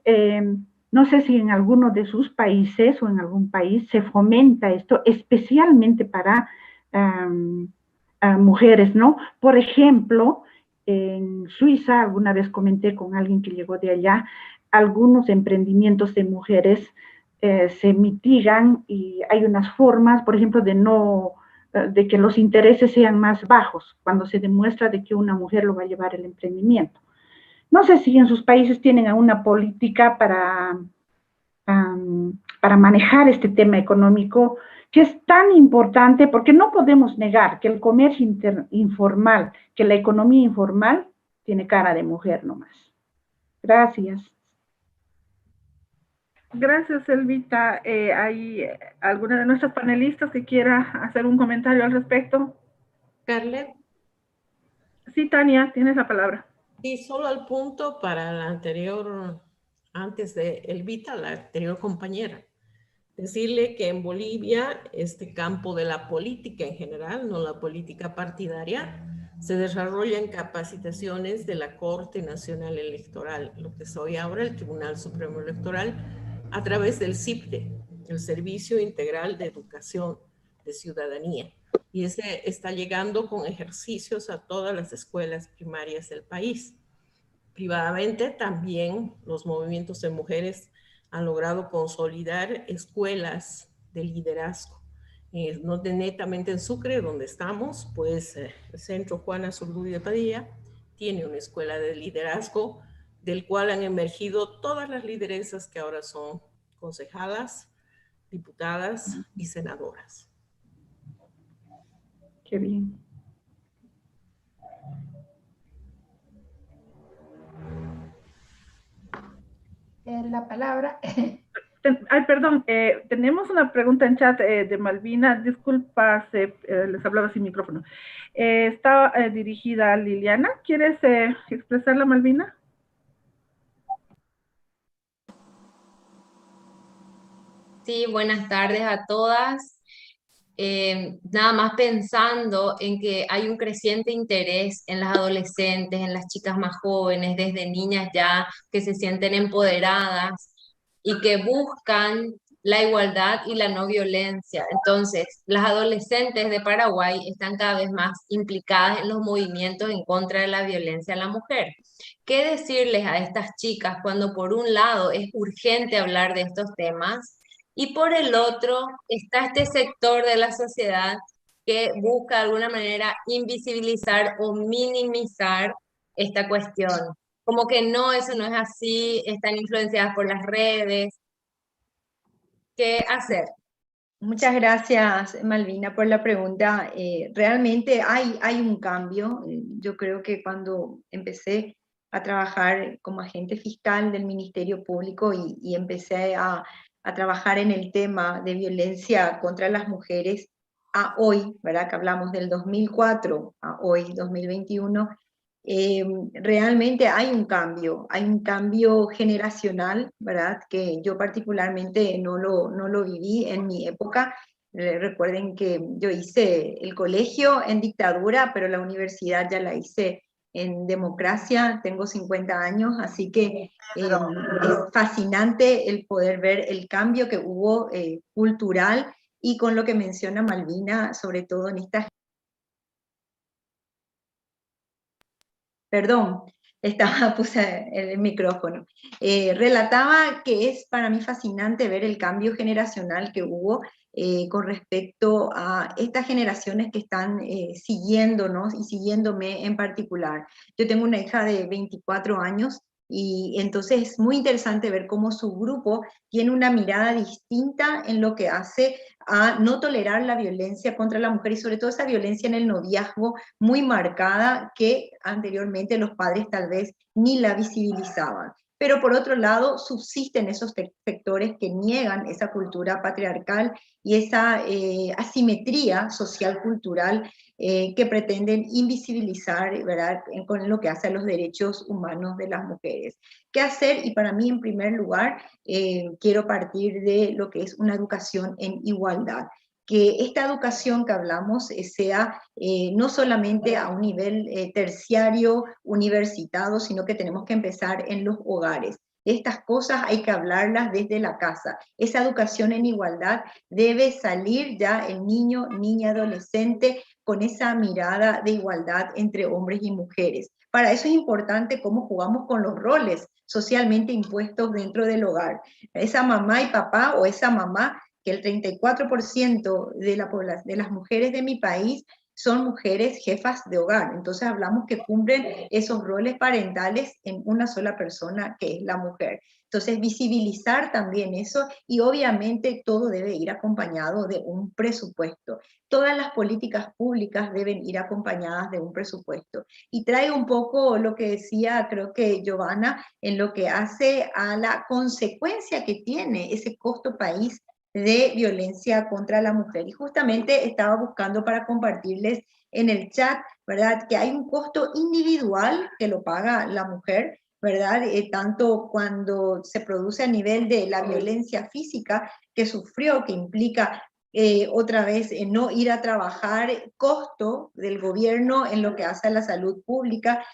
Speaker 10: no sé si en alguno de sus países o en algún país se fomenta esto, especialmente para mujeres, ¿no? Por ejemplo, en Suiza, alguna vez comenté con alguien que llegó de allá, algunos emprendimientos de mujeres se mitigan y hay unas formas, por ejemplo, de que los intereses sean más bajos cuando se demuestra de que una mujer lo va a llevar el emprendimiento. No sé si en sus países tienen alguna política para manejar este tema económico, que es tan importante, porque no podemos negar que el comercio informal, que la economía informal, tiene cara de mujer nomás. Gracias.
Speaker 5: Gracias, Elvita. ¿Hay alguna de nuestras panelistas que quiera hacer un comentario al respecto?
Speaker 7: Scarlett.
Speaker 5: Sí, Tania, tienes la palabra.
Speaker 7: Sí, solo al punto para la anterior, antes de Elvita, la anterior compañera. Decirle que en Bolivia este campo de la política en general, no la política partidaria, se desarrolla en capacitaciones de la Corte Nacional Electoral, lo que soy ahora el Tribunal Supremo Electoral, a través del CIPTE, el Servicio Integral de Educación de Ciudadanía. Y ese está llegando con ejercicios a todas las escuelas primarias del país. Privadamente también los movimientos de mujeres han logrado consolidar escuelas de liderazgo. No netamente en Sucre, donde estamos, pues el Centro Juana Zurduy de Padilla tiene una escuela de liderazgo del cual han emergido todas las lideresas que ahora son concejalas, diputadas y senadoras.
Speaker 10: Qué bien.
Speaker 11: La palabra.
Speaker 5: Ay, perdón, tenemos una pregunta en chat de Malvina. Disculpa, les hablaba sin micrófono. Está dirigida a Liliana. ¿Quieres expresarla, Malvina?
Speaker 13: Sí, buenas tardes a todas. Nada más pensando en que hay un creciente interés en las adolescentes, en las chicas más jóvenes, desde niñas ya que se sienten empoderadas y que buscan la igualdad y la no violencia. Entonces, las adolescentes de Paraguay están cada vez más implicadas en los movimientos en contra de la violencia a la mujer. ¿Qué decirles a estas chicas cuando por un lado es urgente hablar de estos temas y por el otro está este sector de la sociedad que busca de alguna manera invisibilizar o minimizar esta cuestión? Como que no, eso no es así, están influenciadas por las redes. ¿Qué hacer?
Speaker 2: Muchas gracias, Malvina, por la pregunta. Realmente hay un cambio. Yo creo que cuando empecé a trabajar como agente fiscal del Ministerio Público y empecé a trabajar en el tema de violencia contra las mujeres, a hoy, ¿verdad? Que hablamos del 2004 a hoy, 2021, realmente hay un cambio generacional, ¿verdad? Que yo particularmente no lo viví en mi época. Recuerden que yo hice el colegio en dictadura, pero la universidad ya la hice en democracia, tengo 50 años, así que es fascinante el poder ver el cambio que hubo cultural y con lo que menciona Malvina, sobre todo en esta... Perdón, puse el micrófono. Relataba que es para mí fascinante ver el cambio generacional que hubo con respecto a estas generaciones que están siguiéndonos y siguiéndome en particular. Yo tengo una hija de 24 años y entonces es muy interesante ver cómo su grupo tiene una mirada distinta en lo que hace a no tolerar la violencia contra la mujer y sobre todo esa violencia en el noviazgo muy marcada que anteriormente los padres tal vez ni la visibilizaban. Pero por otro lado subsisten esos sectores que niegan esa cultura patriarcal y esa asimetría social cultural que pretenden invisibilizar, ¿verdad?, con lo que hace a los derechos humanos de las mujeres. ¿Qué hacer? Y para mí, en primer lugar, quiero partir de lo que es una educación en igualdad. Que esta educación que hablamos sea no solamente a un nivel terciario, universitario, sino que tenemos que empezar en los hogares. Estas cosas hay que hablarlas desde la casa. Esa educación en igualdad debe salir ya el niño, niña, adolescente, con esa mirada de igualdad entre hombres y mujeres. Para eso es importante cómo jugamos con los roles socialmente impuestos dentro del hogar. Esa mamá y papá, o esa mamá, que el 34% de las mujeres de mi país son mujeres jefas de hogar. Entonces hablamos que cumplen esos roles parentales en una sola persona, que es la mujer. Entonces visibilizar también eso, y obviamente todo debe ir acompañado de un presupuesto. Todas las políticas públicas deben ir acompañadas de un presupuesto. Y traigo un poco lo que decía, creo que Giovanna, en lo que hace a la consecuencia que tiene ese costo país de violencia contra la mujer. Y justamente estaba buscando para compartirles en el chat, ¿verdad?, que hay un costo individual que lo paga la mujer, ¿verdad? Tanto cuando se produce a nivel de la violencia física que sufrió, que implica otra vez no ir a trabajar, costo del gobierno en lo que hace a la salud pública.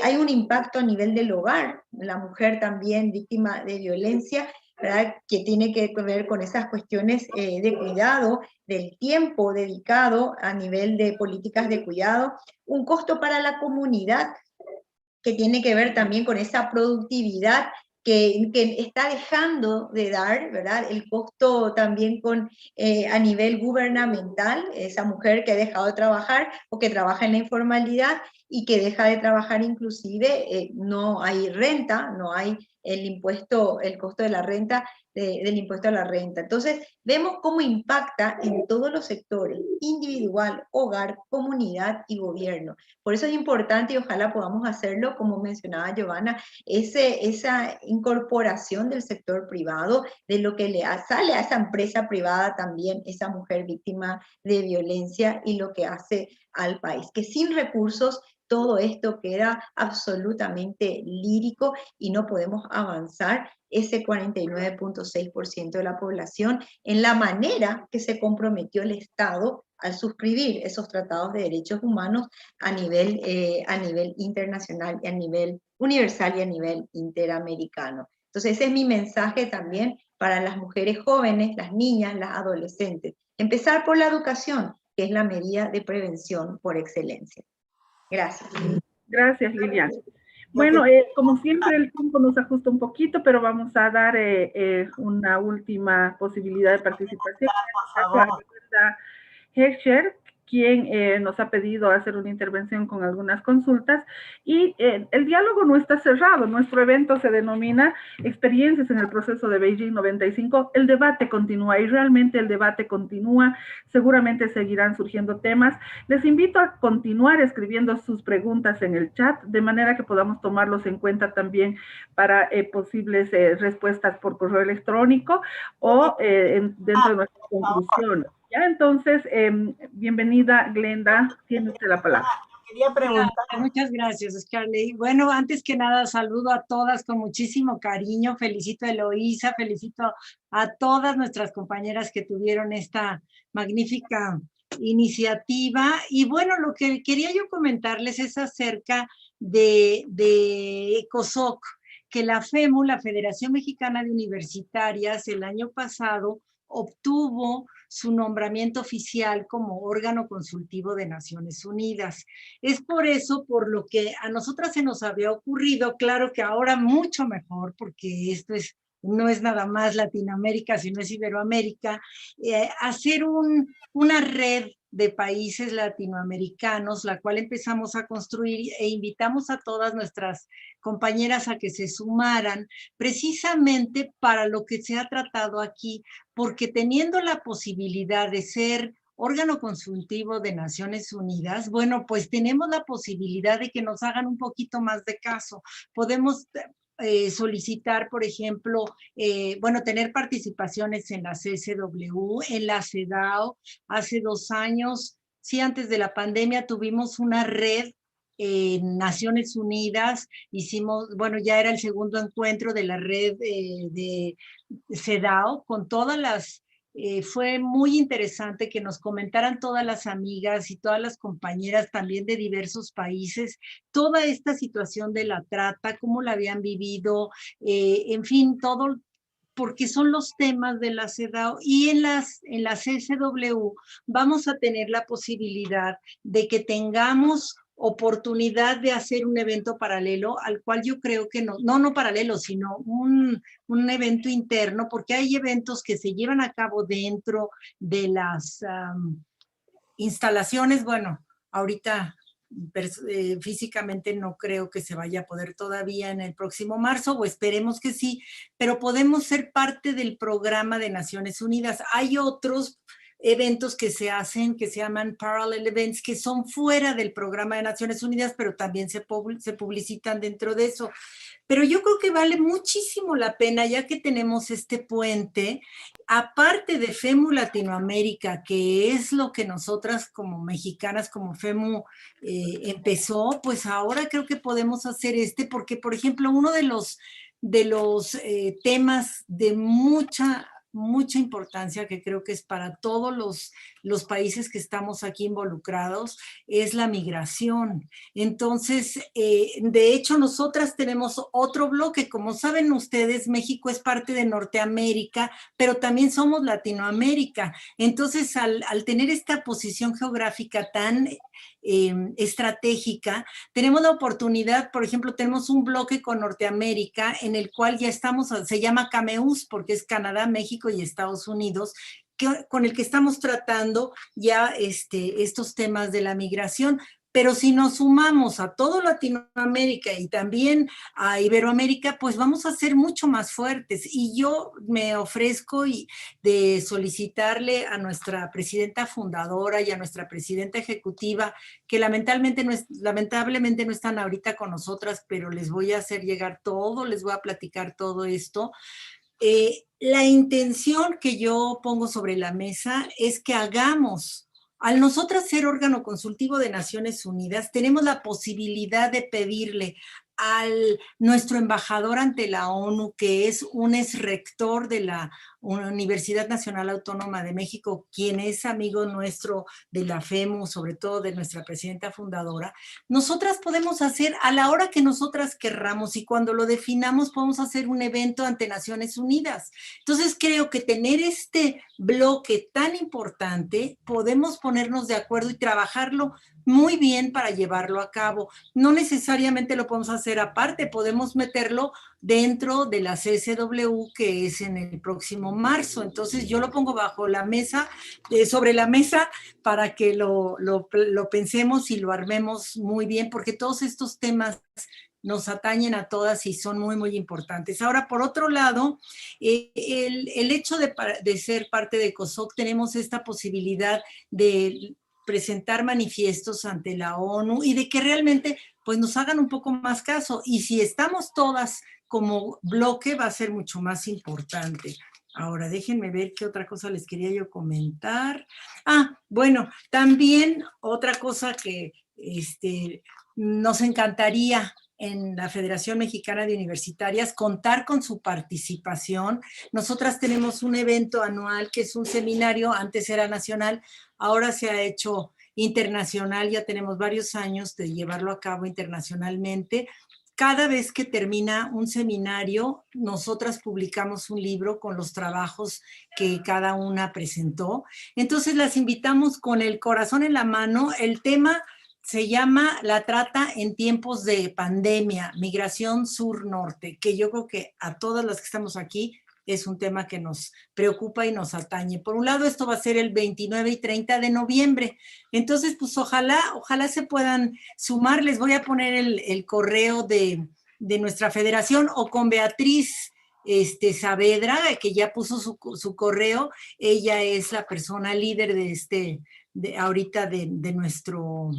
Speaker 2: Hay un impacto a nivel del hogar, la mujer también víctima de violencia, ¿verdad?, que tiene que ver con esas cuestiones de cuidado, del tiempo dedicado a nivel de políticas de cuidado, un costo para la comunidad que tiene que ver también con esa productividad que está dejando de dar, ¿verdad? El costo también a nivel gubernamental, esa mujer que ha dejado de trabajar o que trabaja en la informalidad y que deja de trabajar inclusive, no hay renta, no hay el costo de la renta, del impuesto a la renta. Entonces, vemos cómo impacta en todos los sectores, individual, hogar, comunidad y gobierno. Por eso es importante, y ojalá podamos hacerlo, como mencionaba Giovanna, esa incorporación del sector privado, de lo que le sale a esa empresa privada también, esa mujer víctima de violencia, y lo que hace al país. Que sin recursos todo esto queda absolutamente lírico y no podemos avanzar ese 49.6% de la población en la manera que se comprometió el Estado al suscribir esos tratados de derechos humanos a nivel internacional y a nivel universal y a nivel interamericano. Entonces ese es mi mensaje también para las mujeres jóvenes, las niñas, las adolescentes. Empezar por la educación, que es la medida de prevención por excelencia. Gracias.
Speaker 5: Gracias, Liliana. Bueno, como siempre el tiempo nos ajusta un poquito, pero vamos a dar una última posibilidad de participación. Por favor. Heckscher, quien nos ha pedido hacer una intervención con algunas consultas, y el diálogo no está cerrado. Nuestro evento se denomina Experiencias en el Proceso de Beijing 95. El debate continúa, y realmente el debate continúa. Seguramente seguirán surgiendo temas. Les invito a continuar escribiendo sus preguntas en el chat, de manera que podamos tomarlos en cuenta también para posibles respuestas por correo electrónico o dentro de nuestras conclusiones. Ya, entonces, bienvenida, Glenda, tiene usted la palabra.
Speaker 14: Quería preguntar. Muchas gracias, Scarlett. Bueno, antes que nada, saludo a todas con muchísimo cariño, felicito a Eloísa, felicito a todas nuestras compañeras que tuvieron esta magnífica iniciativa. Y bueno, lo que quería yo comentarles es acerca de ECOSOC, que la FEMU, la Federación Mexicana de Universitarias, el año pasado obtuvo su nombramiento oficial como órgano consultivo de Naciones Unidas. Es por eso por lo que a nosotras se nos había ocurrido, claro que ahora mucho mejor, porque esto no es nada más Latinoamérica, sino es Iberoamérica, hacer una red de países latinoamericanos, la cual empezamos a construir, e invitamos a todas nuestras compañeras a que se sumaran precisamente para lo que se ha tratado aquí, porque teniendo la posibilidad de ser órgano consultivo de Naciones Unidas, bueno, pues tenemos la posibilidad de que nos hagan un poquito más de caso. Podemos solicitar, por ejemplo, bueno, tener participaciones en la CSW, en la CEDAW. Hace 2 años, sí, antes de la pandemia, tuvimos una red en Naciones Unidas. Hicimos, bueno, ya era el segundo encuentro de la red de CEDAW con todas las... fue muy interesante que nos comentaran todas las amigas y todas las compañeras también de diversos países toda esta situación de la trata, cómo la habían vivido, en fin, porque son los temas de la CEDAW, y en la CSW vamos a tener la posibilidad de que tengamos oportunidad de hacer un evento paralelo, al cual yo creo que no paralelo, sino un evento interno, porque hay eventos que se llevan a cabo dentro de las instalaciones. Bueno, ahorita físicamente no creo que se vaya a poder todavía en el próximo marzo, o esperemos que sí, pero podemos ser parte del programa de Naciones Unidas. Hay otros eventos que se hacen, que se llaman Parallel Events, que son fuera del programa de Naciones Unidas, pero también se publicitan dentro de eso. Pero yo creo que vale muchísimo la pena, ya que tenemos este puente, aparte de FEMU Latinoamérica, que es lo que nosotras como mexicanas, como FEMU empezó, pues ahora creo que podemos hacer porque, por ejemplo, uno de los temas de mucha importancia, que creo que es para todos los países que estamos aquí involucrados, es la migración. Entonces, de hecho, nosotras tenemos otro bloque. Como saben ustedes, México es parte de Norteamérica, pero también somos Latinoamérica. Entonces, al tener esta posición geográfica tan estratégica, tenemos la oportunidad, por ejemplo, tenemos un bloque con Norteamérica en el cual ya estamos, se llama CAMEUS, porque es Canadá, México y Estados Unidos, con el que estamos tratando ya estos temas de la migración. Pero si nos sumamos a todo Latinoamérica y también a Iberoamérica, pues vamos a ser mucho más fuertes. Y yo me ofrezco de solicitarle a nuestra presidenta fundadora y a nuestra presidenta ejecutiva, que lamentablemente no están ahorita con nosotras, pero les voy a hacer llegar todo, les voy a platicar todo esto. La intención que yo pongo sobre la mesa es que hagamos, al nosotras ser órgano consultivo de Naciones Unidas, tenemos la posibilidad de pedirle nuestro embajador ante la ONU, que es un exrector de la Universidad Nacional Autónoma de México, quien es amigo nuestro de la FEMU, sobre todo de nuestra presidenta fundadora. Nosotras podemos hacer a la hora que nosotras querramos, y cuando lo definamos podemos hacer un evento ante Naciones Unidas. Entonces creo que tener este bloque tan importante, podemos ponernos de acuerdo y trabajarlo muy bien para llevarlo a cabo. No necesariamente lo podemos hacer aparte, podemos meterlo dentro de la CSW, que es en el próximo marzo. Entonces yo lo pongo bajo la mesa, sobre la mesa, para que lo pensemos y lo armemos muy bien, porque todos estos temas nos atañen a todas y son muy, muy importantes. Ahora, por otro lado, el hecho de ser parte de COSOC, tenemos esta posibilidad de presentar manifiestos ante la ONU y de que realmente pues nos hagan un poco más caso. Y si estamos todas como bloque, va a ser mucho más importante. Ahora, déjenme ver qué otra cosa les quería yo comentar. Bueno, también otra cosa que nos encantaría en la Federación Mexicana de Universitarias, contar con su participación. Nosotras tenemos un evento anual que es un seminario, antes era nacional, ahora se ha hecho internacional, ya tenemos varios años de llevarlo a cabo internacionalmente. Cada vez que termina un seminario, nosotras publicamos un libro con los trabajos que cada una presentó. Entonces las invitamos con el corazón en la mano. El tema se llama La trata en tiempos de pandemia, migración sur-norte, que yo creo que a todas las que estamos aquí es un tema que nos preocupa y nos atañe. Por un lado, esto va a ser el 29 y 30 de noviembre. Entonces, pues ojalá se puedan sumar. Les voy a poner el correo de nuestra federación, o con Beatriz Saavedra, que ya puso su correo. Ella es la persona líder ahorita de nuestro...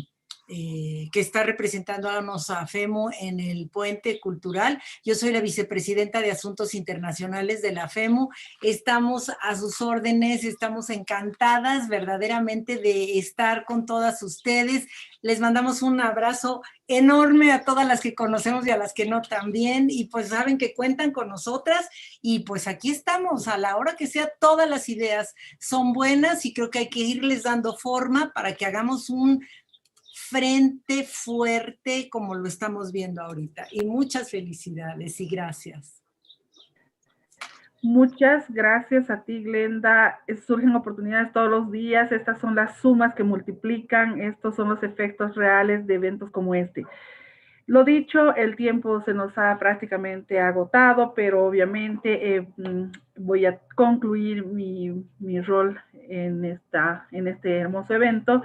Speaker 14: que está representándonos a FEMU en el Puente Cultural. Yo soy la vicepresidenta de Asuntos Internacionales de la FEMU. Estamos a sus órdenes, estamos encantadas verdaderamente de estar con todas ustedes. Les mandamos un abrazo enorme a todas las que conocemos y a las que no también, y pues saben que cuentan con nosotras, y pues aquí estamos a la hora que sea. Todas las ideas son buenas y creo que hay que irles dando forma para que hagamos un frente fuerte como lo estamos viendo ahorita. Y muchas felicidades y gracias.
Speaker 5: Muchas gracias a ti, Glenda. Surgen oportunidades todos los días. Estas son las sumas que multiplican. Estos son los efectos reales de eventos como este. Lo dicho, el tiempo se nos ha prácticamente agotado, pero obviamente voy a concluir mi rol en este hermoso evento,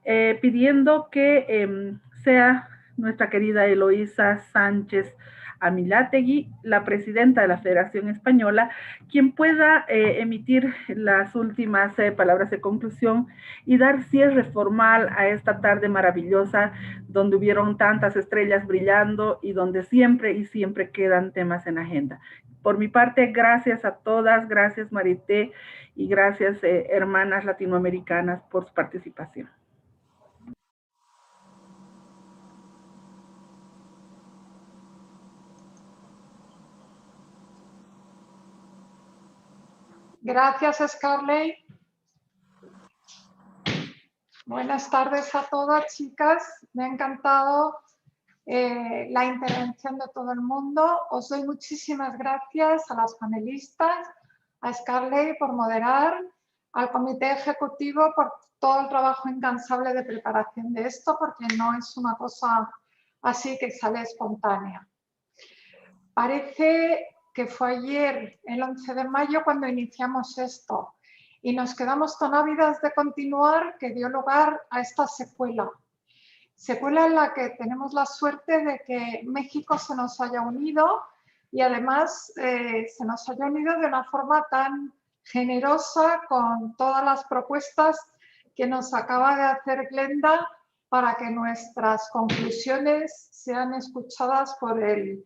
Speaker 5: pidiendo que sea nuestra querida Eloísa Sánchez Amilátegui, la presidenta de la Federación Española, quien pueda emitir las últimas palabras de conclusión y dar cierre formal a esta tarde maravillosa donde hubieron tantas estrellas brillando y donde siempre y siempre quedan temas en agenda. Por mi parte, gracias a todas, gracias Marité y gracias hermanas latinoamericanas por su participación.
Speaker 15: Gracias, Scarlett. Buenas tardes a todas, chicas. Me ha encantado la intervención de todo el mundo. Os doy muchísimas gracias a las panelistas, a Scarlett por moderar, al comité ejecutivo por todo el trabajo incansable de preparación de esto, porque no es una cosa así que sale espontánea. Parece que fue ayer, el 11 de mayo, cuando iniciamos esto y nos quedamos tan ávidas de continuar que dio lugar a esta secuela. Secuela en la que tenemos la suerte de que México se nos haya unido y además se nos haya unido de una forma tan generosa con todas las propuestas que nos acaba de hacer Glenda para que nuestras conclusiones sean escuchadas por el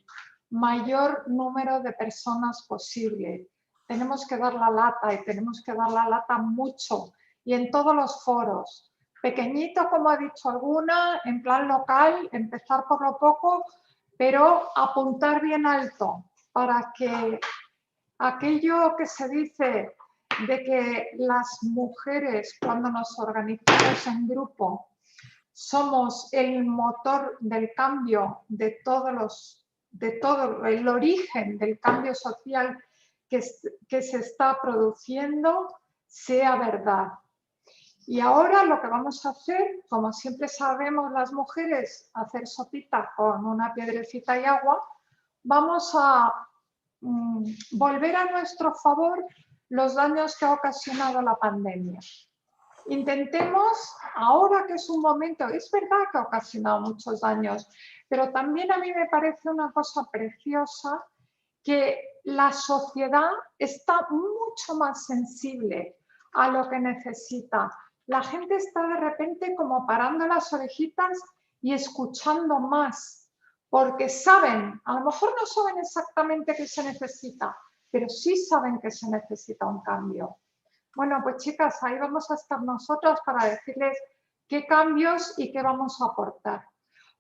Speaker 15: mayor número de personas posible. Tenemos que dar la lata y tenemos que dar la lata mucho y en todos los foros. Pequeñito, como ha dicho alguna, en plan local, empezar por lo poco, pero apuntar bien alto para que aquello que se dice de que las mujeres, cuando nos organizamos en grupo, somos el motor del cambio de todo el origen del cambio social que se está produciendo, sea verdad. Y ahora lo que vamos a hacer, como siempre sabemos las mujeres, hacer sopita con una piedrecita y agua, vamos a volver a nuestro favor los daños que ha ocasionado la pandemia. Intentemos, ahora que es un momento, es verdad que ha ocasionado muchos daños, pero también a mí me parece una cosa preciosa que la sociedad está mucho más sensible a lo que necesita. La gente está de repente como parando las orejitas y escuchando más, porque saben, a lo mejor no saben exactamente qué se necesita, pero sí saben que se necesita un cambio. Bueno, pues chicas, ahí vamos a estar nosotras para decirles qué cambios y qué vamos a aportar.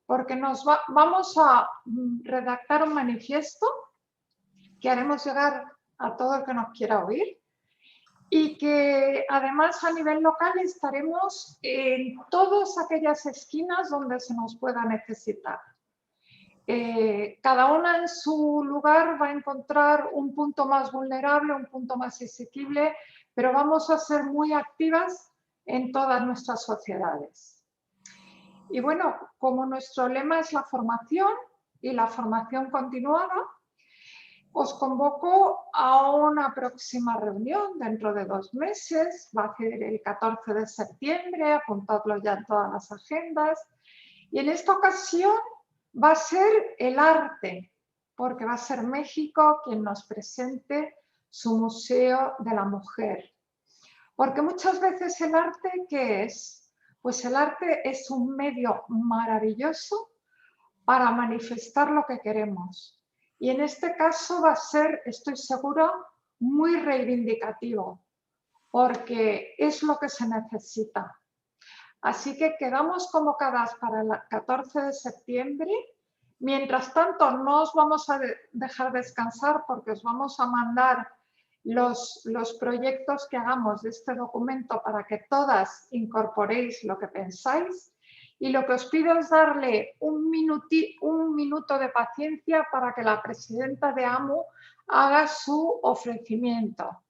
Speaker 15: Porque vamos a redactar un manifiesto que haremos llegar a todo el que nos quiera oír y que además a nivel local estaremos en todas aquellas esquinas donde se nos pueda necesitar. Cada una en su lugar va a encontrar un punto más vulnerable, un punto más asequible, pero vamos a ser muy activas en todas nuestras sociedades. Y bueno, como nuestro lema es la formación y la formación continuada, os convoco a una próxima reunión dentro de 2 meses, va a ser el 14 de septiembre, apuntadlo ya en todas las agendas, y en esta ocasión va a ser el arte, porque va a ser México quien nos presente su Museo de la Mujer. Porque muchas veces el arte, ¿qué es? Pues el arte es un medio maravilloso para manifestar lo que queremos. Y en este caso va a ser, estoy segura, muy reivindicativo, porque es lo que se necesita. Así que quedamos convocadas para el 14 de septiembre. Mientras tanto, no os vamos a dejar descansar porque os vamos a mandar los proyectos que hagamos de este documento para que todas incorporéis lo que pensáis. Y lo que os pido es darle un minuto de paciencia para que la presidenta de AMU haga su ofrecimiento.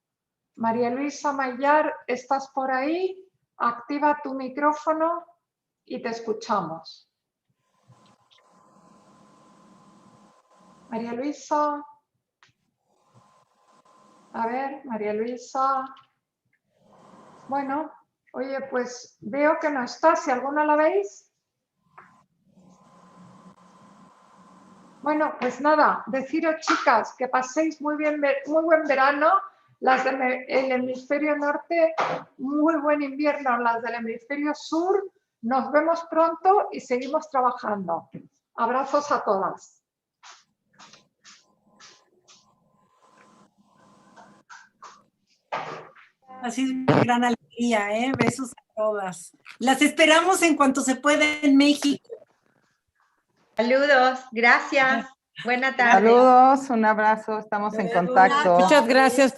Speaker 15: María Luisa Mayar, ¿estás por ahí? Activa tu micrófono y te escuchamos. María Luisa. A ver, María Luisa. Bueno, oye, pues veo que no está. Si alguna la veis. Bueno, pues nada, deciros, chicas, que paséis muy buen verano. Las del hemisferio norte, muy buen invierno. Las del hemisferio sur, nos vemos pronto y seguimos trabajando. Abrazos a todas.
Speaker 14: Así es, una gran alegría, ¿eh? Besos a todas. Las esperamos en cuanto se pueda en México.
Speaker 2: Saludos, gracias. Buena tarde.
Speaker 16: Saludos, un abrazo, estamos en contacto.
Speaker 17: Muchas gracias.